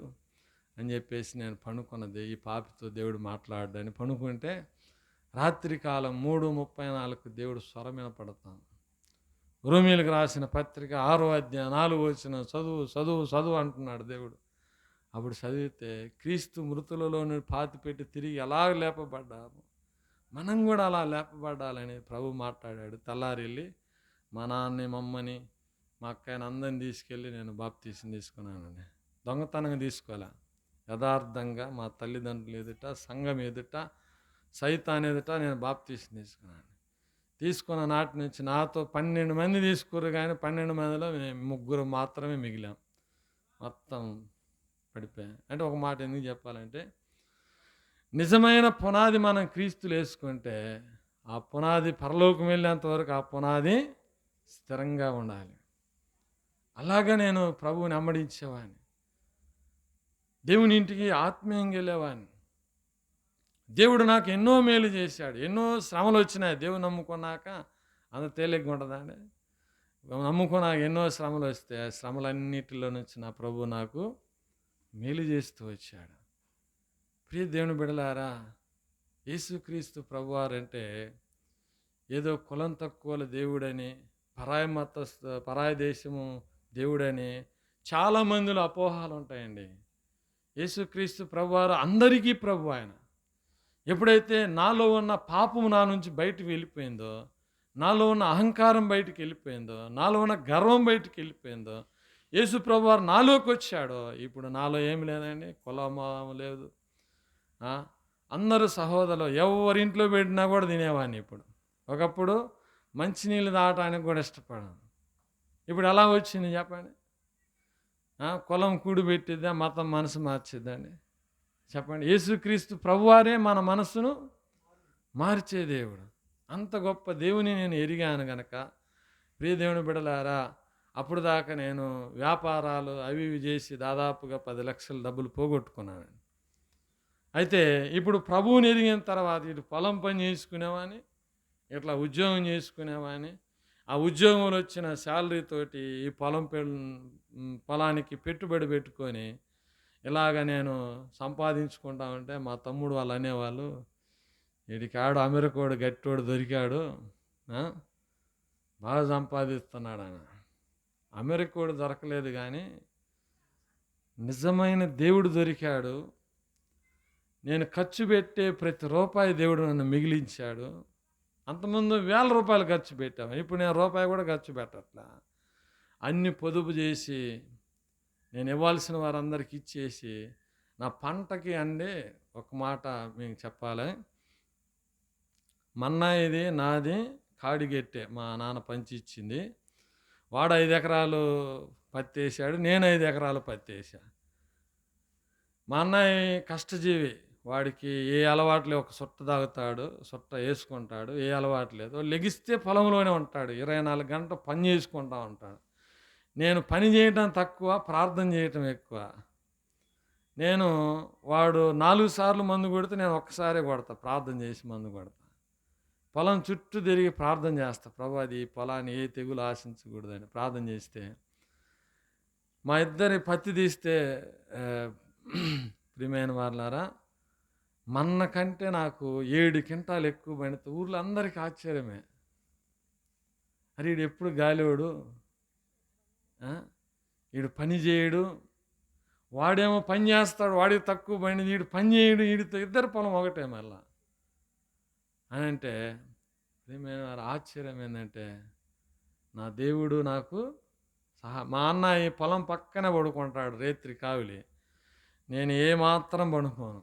అని చెప్పేసి నేను పనుకున్నది, ఈ పాపితో దేవుడు మాట్లాడని పనుకుంటే రాత్రి కాలం 3:34కు దేవుడు స్వరం వినపడతాను. రోమీయులకు రాసిన పత్రిక 6వ అధ్యాయం 4వ వచనం చదువు చదువు చదువు అంటున్నాడు దేవుడు. అప్పుడు చదివితే క్రీస్తు మృతులలో పాతిపెట్టి తిరిగి ఎలా లేపబడ్డాము, మనం కూడా అలా లేపబడాలని ప్రభు మాట్లాడాడు. తెల్లారి వెళ్ళి మా నాన్నని, మమ్మని, మా అక్కని అందరిని తీసుకెళ్ళి నేను బాప్తీసం తీసుకున్నానండి. దొంగతనంగా తీసుకోలే, యథార్థంగా మా తల్లిదండ్రులు ఎదుట, సంఘం ఎదుట, సైతాన్ ఎదుట నేను బాప్తీసం తీసుకున్నాను. తీసుకున్న నాటి నుంచి నాతో 12 మంది తీసుకురు, కానీ 12 మందిలో మేము 3 మాత్రమే మిగిలాం, మొత్తం పడిపోయాం. అంటే ఒక మాట ఎందుకు చెప్పాలంటే, నిజమైన పునాది మనం క్రీస్తులు వేసుకుంటే ఆ పునాది పరలోకం వెళ్ళేంత వరకు ఆ పునాది స్థిరంగా ఉండాలి. అలాగా నేను ప్రభువుని అమ్మడించేవాడిని, దేవుని ఇంటికి ఆత్మీయంగా వెళ్ళేవాడిని. దేవుడు నాకు ఎన్నో మేలు చేశాడు, ఎన్నో శ్రమలు వచ్చినాయి. దేవుడు నమ్ముకున్నాక అంత తేలిగ్గా ఉంటుందండి. నమ్ముకున్నాక ఎన్నో శ్రమలు వస్తే ఆ శ్రమలన్నిటిలో నుంచి నా ప్రభు నాకు మేలు చేస్తూ వచ్చాడు. ప్రియ దేవుని బిడ్డలారా, యేసుక్రీస్తు ప్రభువారంటే ఏదో కులం తక్కువల దేవుడని, పరాయి దేశము దేవుడని చాలామందిలో అపోహాలు ఉంటాయండి. యేసుక్రీస్తు ప్రభువారు అందరికీ ప్రభు. ఆయన ఎప్పుడైతే నాలో ఉన్న పాపము నా నుంచి బయటికి వెళ్ళిపోయిందో, నాలో ఉన్న అహంకారం బయటికి వెళ్ళిపోయిందో, నాలో ఉన్న గర్వం బయటికి వెళ్ళిపోయిందో, యేసు ప్రభువారు నాలోకి వచ్చాడో, ఇప్పుడు నాలో ఏమి లేదండి, కులము లేదు. అందరూ సహోదరులు, ఎవరింట్లో పెట్టినా కూడా తినేవాడిని. ఇప్పుడు ఒకప్పుడు మంచినీళ్ళు తాగటానికి కూడా ఇష్టపడాను. ఇప్పుడు ఎలా వచ్చింది చెప్పండి? కులం కూడిపెట్టిద్దా, మతం మనసు మార్చిద్దండి చెప్పండి? యేసుక్రీస్తు ప్రభువారే మన మనసును మార్చే దేవుడు. అంత గొప్ప దేవుని నేను ఎరిగాను గనక, ప్రియ దేవుని బిడ్డలారా, అప్పుడు దాకా నేను వ్యాపారాలు అవి ఇవి చేసి దాదాపుగా 10 లక్షల డబ్బులు పోగొట్టుకున్నాను. అయితే ఇప్పుడు ప్రభువుని ఎరిగిన తర్వాత ఇటు పొలం పని చేసుకునేవాని, ఇట్లా ఉద్యోగం చేసుకునేవాని, ఆ ఉద్యోగంలో వచ్చిన శాలరీతోటి ఈ పొలానికి పెట్టుబడి పెట్టుకొని ఇలాగ నేను సంపాదించుకుంటా ఉంటే మా తమ్ముడు వాళ్ళు అనేవాళ్ళు, వీడికాడు అమెరికోడు గట్టోడు దొరికాడు, బాగా సంపాదిస్తున్నాడు అని. అమెరికోడు దొరకలేదు కానీ నిజమైన దేవుడు దొరికాడు. నేను ఖర్చు పెట్టే ప్రతి రూపాయి దేవుడు నన్ను మిగిలించాడు. అంతకుముందు 1000 రూపాయలు ఖర్చు పెట్టాము, ఇప్పుడు నేను రూపాయి కూడా ఖర్చు పెట్టట్లా. అన్ని పొదుపు చేసి నేను ఇవ్వాల్సిన వారందరికి ఇచ్చేసి నా పంటకి అండి ఒక మాట మీకు చెప్పాలి. మన్నా ఇది నాది కాడిగెట్టే మా నాన్న పంచి ఇచ్చింది. వాడు 5 ఎకరాలు పత్తి వేసాడు, నేను 5 ఎకరాలు పత్తి వేసా. మా అన్నయ్య కష్టజీవి, వాడికి ఏ అలవాటు లేవు. ఒక సుట్ట తాగుతాడు, సుట్ట వేసుకుంటాడు, ఏ అలవాటు లేదు. లెగిస్తే పొలంలోనే ఉంటాడు, 24 గంటలు పని చేసుకుంటూ ఉంటాడు. నేను పని చేయటం తక్కువ, ప్రార్థన చేయటం ఎక్కువ. వాడు 4 సార్లు మందు కొడితే నేను ఒక్కసారే కొడతా, ప్రార్థన చేసి మందు కొడతా. పొలం చుట్టూ తిరిగి ప్రార్థన చేస్తా, ప్రభు అది పొలాన్ని ఏ తెగులు ఆశించకూడదని ప్రార్థన చేస్తే, మా ఇద్దరి పత్తి తీస్తే ప్రియమైన వాళ్ళారా, మన్న కంటే నాకు 7 క్వింటాలు ఎక్కువ పడితే ఊర్లో అందరికీ ఆశ్చర్యమే. అరే వీడు ఎప్పుడు గాలివాడు, వీడు పని చేయడు, వాడేమో పని చేస్తాడు, వాడికి తక్కువ పని, వీడు పని చేయడు, వీడితో ఇద్దరు పొలం ఒకటే మళ్ళా అని అంటే, ప్రియమైన వారి ఆశ్చర్యం ఏంటంటే, నా దేవుడు నాకు మా అన్న ఈ పొలం పక్కనే పడుకుంటాడు రేత్రి కావిలి, నేను ఏమాత్రం పడుకోను,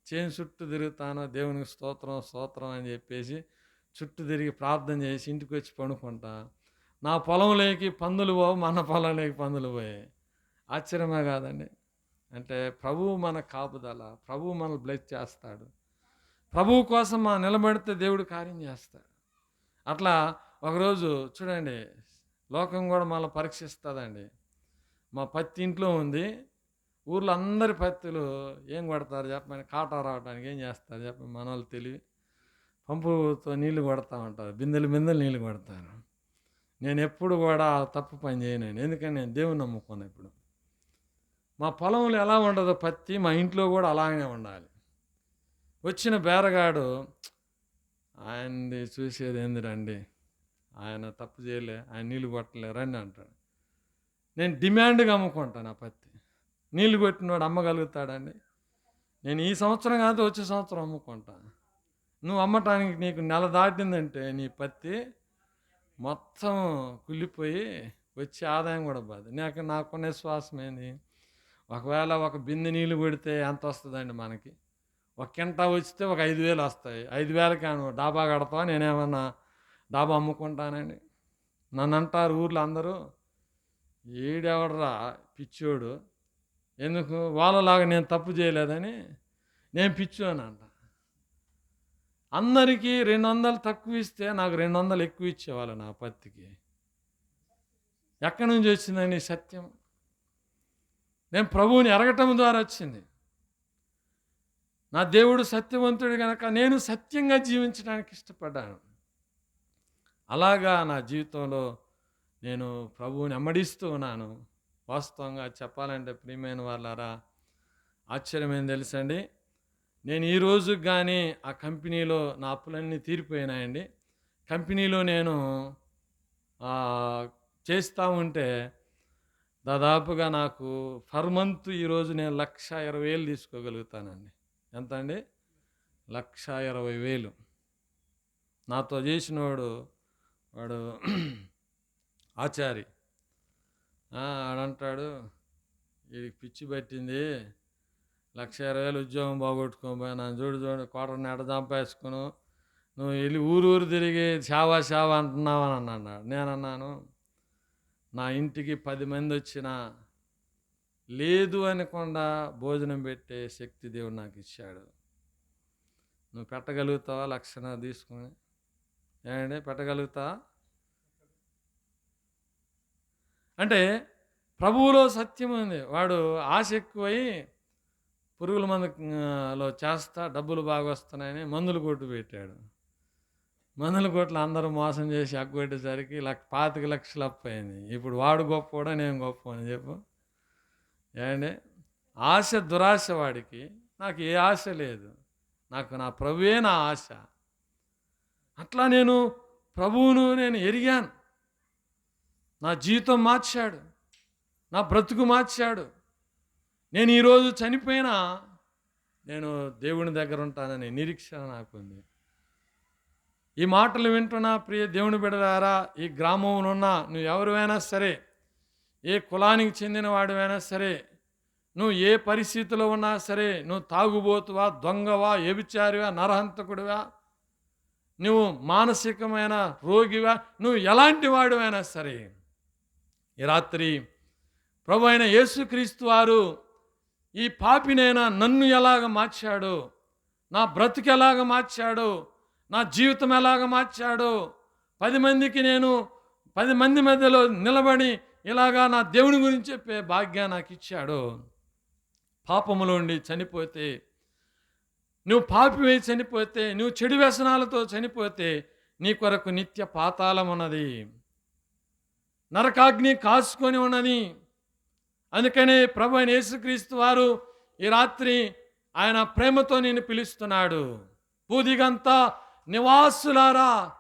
చేను చుట్టూ తిరుగుతాను, దేవునికి స్తోత్రం స్తోత్రం అని చెప్పేసి చుట్టూ తిరిగి ప్రార్థన చేసి ఇంటికి వచ్చి పడుకుంటా. నా పొలంలోకి పందులు పోవు, మన పొలంలోకి పందులు పోయాయి. ఆశ్చర్యమే కాదండి? అంటే ప్రభువు మన కాపుదల, ప్రభువు మనల్ని బ్లెస్ చేస్తాడు, ప్రభువు కోసం మనం నిలబడితే దేవుడు కార్యం చేస్తాడు. అట్లా ఒకరోజు చూడండి, లోకం కూడా మళ్ళీ పరీక్షిస్తుందండి. మా పత్తి ఇంట్లో ఉంది, ఊర్లో అందరి పత్తులు ఏం కొడతారు చెప్పమని, కాటా రావడానికి ఏం చేస్తారు చెప్పండి, మన వాళ్ళు తెలివి పంపుతో నీళ్లు కొడతా ఉంటారు, బిందెలు నీళ్లు కొడతారు. నేను ఎప్పుడు కూడా తప్పు పని చేయనండి, ఎందుకని నేను దేవుని నమ్ముకున్నాను. ఇప్పుడు మా పొలంలో ఎలా ఉండదో పత్తి, మా ఇంట్లో కూడా అలాగే ఉండాలి. వచ్చిన బేరగాడు ఆయనది చూసేది ఏంది రండి, ఆయన తప్పు చేయలే, ఆయన నీళ్ళు కొట్టలే రండి అంటాడు. నేను డిమాండ్గా అమ్ముకుంటాను ఆ పత్తి. నీళ్ళు కొట్టినవాడు అమ్మగలుగుతాడండి? నేను ఈ సంవత్సరం కాదు వచ్చే సంవత్సరం అమ్ముకుంటా. నువ్వు అమ్మటానికి నీకు నెల దాటిందంటే నీ పత్తి మొత్తం కుళ్ళిపోయి వచ్చే ఆదాయం కూడా బాధ. నాకున్న విశ్వాసం ఏంది, ఒకవేళ ఒక బిందె నీళ్ళు కొడితే ఎంత వస్తుందండి మనకి? ఒక కింటా వచ్చితే ఒక 5,000 వస్తాయి. 5,000 డాబా కడతావా? నేనేమన్నా డాబా అమ్ముకుంటానండి? నన్ను అంటారు ఊర్లో అందరూ, ఏడెవడరా పిచ్చోడు, ఎందుకు వాళ్ళలాగా నేను తప్పు చేయలేదని నేను పిచ్చోని అంట. అందరికీ 200 తక్కువ ఇస్తే నాకు 200 ఎక్కువ ఇచ్చేవాళ్ళు నా పత్తికి. ఎక్కడి నుంచి వచ్చిందండి సత్యం? నేను ప్రభువుని ఎరగటం ద్వారా వచ్చింది. నా దేవుడు సత్యవంతుడు కనుక నేను సత్యంగా జీవించడానికి ఇష్టపడ్డాను. అలాగా నా జీవితంలో నేను ప్రభువుని అమ్మడిస్తూ ఉన్నాను. వాస్తవంగా చెప్పాలంటే ప్రియమైన వాళ్ళారా, ఆశ్చర్యం ఏం తెలుసండి, నేను ఈ రోజు కానీ ఆ కంపెనీలో నా అప్పులన్నీ తీరిపోయినాయండి. కంపెనీలో నేను చేస్తూ ఉంటే దాదాపుగా నాకు పర్ మంత్ ఈరోజు నేను 1,20,000 తీసుకోగలుగుతానండి. ఎంత అండి? 1,20,000. నాతో చేసినవాడు వాడు ఆచారి ఆడంటాడు, వీడికి పిచ్చి పట్టింది, 1,20,000 ఉద్యోగం బాగొట్టుకోబోయా, చూడు కోటను ఎడ చంపేసుకును, నువ్వు వెళ్ళి ఊరు తిరిగి సేవ అంటున్నావు అని అన్నాడు. నేనన్నాను, నా ఇంటికి 10 మంది వచ్చినా లేదు అనకుండా భోజనం పెట్టే శక్తి దేవుడు నాకు ఇచ్చాడు. నువ్వు పెట్టగలుగుతావా? 1,00,000 తీసుకుని ఏమండి పెట్టగలుగుతావా? అంటే ప్రభువులో సత్యం ఉంది. వాడు ఆశ ఎక్కువై పురుగుల మందులో చేస్తా డబ్బులు బాగా వస్తున్నాయని మందులు కొట్టు పెట్టాడు. మందుల కొట్లు అందరూ మోసం చేసి అగ్గొట్టేసరికి 25,00,000 అప్పు అయింది. ఇప్పుడు వాడు గొప్పవాడా నేను గొప్ప అని చెప్పు? ఏమండి, ఆశ దురాశ వాడికి, నాకు ఏ ఆశ లేదు, నాకు నా ప్రభువే నా ఆశ. అట్లా నేను ప్రభువును ఎరిగాను. నా జీవితం మార్చాడు, నా బ్రతుకు మార్చాడు. నేను ఈరోజు చనిపోయినా నేను దేవుని దగ్గర ఉంటానని నిరీక్షణ నాకుంది. ఈ మాటలు వింటున్నా ప్రియ దేవుని బిడ్డలారా, ఈ గ్రామంలో ఉన్న నువ్వు ఎవరివైనా సరే, ఏ కులానికి చెందిన వాడివైనా సరే, నువ్వు ఏ పరిస్థితిలో ఉన్నా సరే, నువ్వు తాగుబోతువా, దొంగవా, వ్యభిచారివా, నరహంతకుడివా, నువ్వు మానసికమైన రోగివా, నువ్వు ఎలాంటి వాడివైనా సరే, ఈ రాత్రి ప్రభు అయిన యేసుక్రీస్తు వారు ఈ పాపినైనా నన్ను ఎలాగ మార్చాడు, నా బ్రతుకు ఎలాగ మార్చాడు, నా జీవితం ఎలాగ మార్చాడు, 10 మందికి నేను 10 మంది మధ్యలో నిలబడి ఇలాగా నా దేవుని గురించి చెప్పే భాగ్యాన్ని నాకు ఇచ్చాడు. పాపములో ఉండి చనిపోతే, నువ్వు పాపివై చనిపోతే, నువ్వు చెడు వ్యసనాలతో చనిపోతే నీ కొరకు నిత్య పాతాళం ఉన్నది, నరకాగ్ని కాసుకొని ఉన్నది. అందుకనే ప్రభు అయిన యేసుక్రీస్తు వారు ఈ రాత్రి ఆయన ప్రేమతో నిన్ను పిలుస్తున్నాడు. భూదిగంతా నివాసులారా,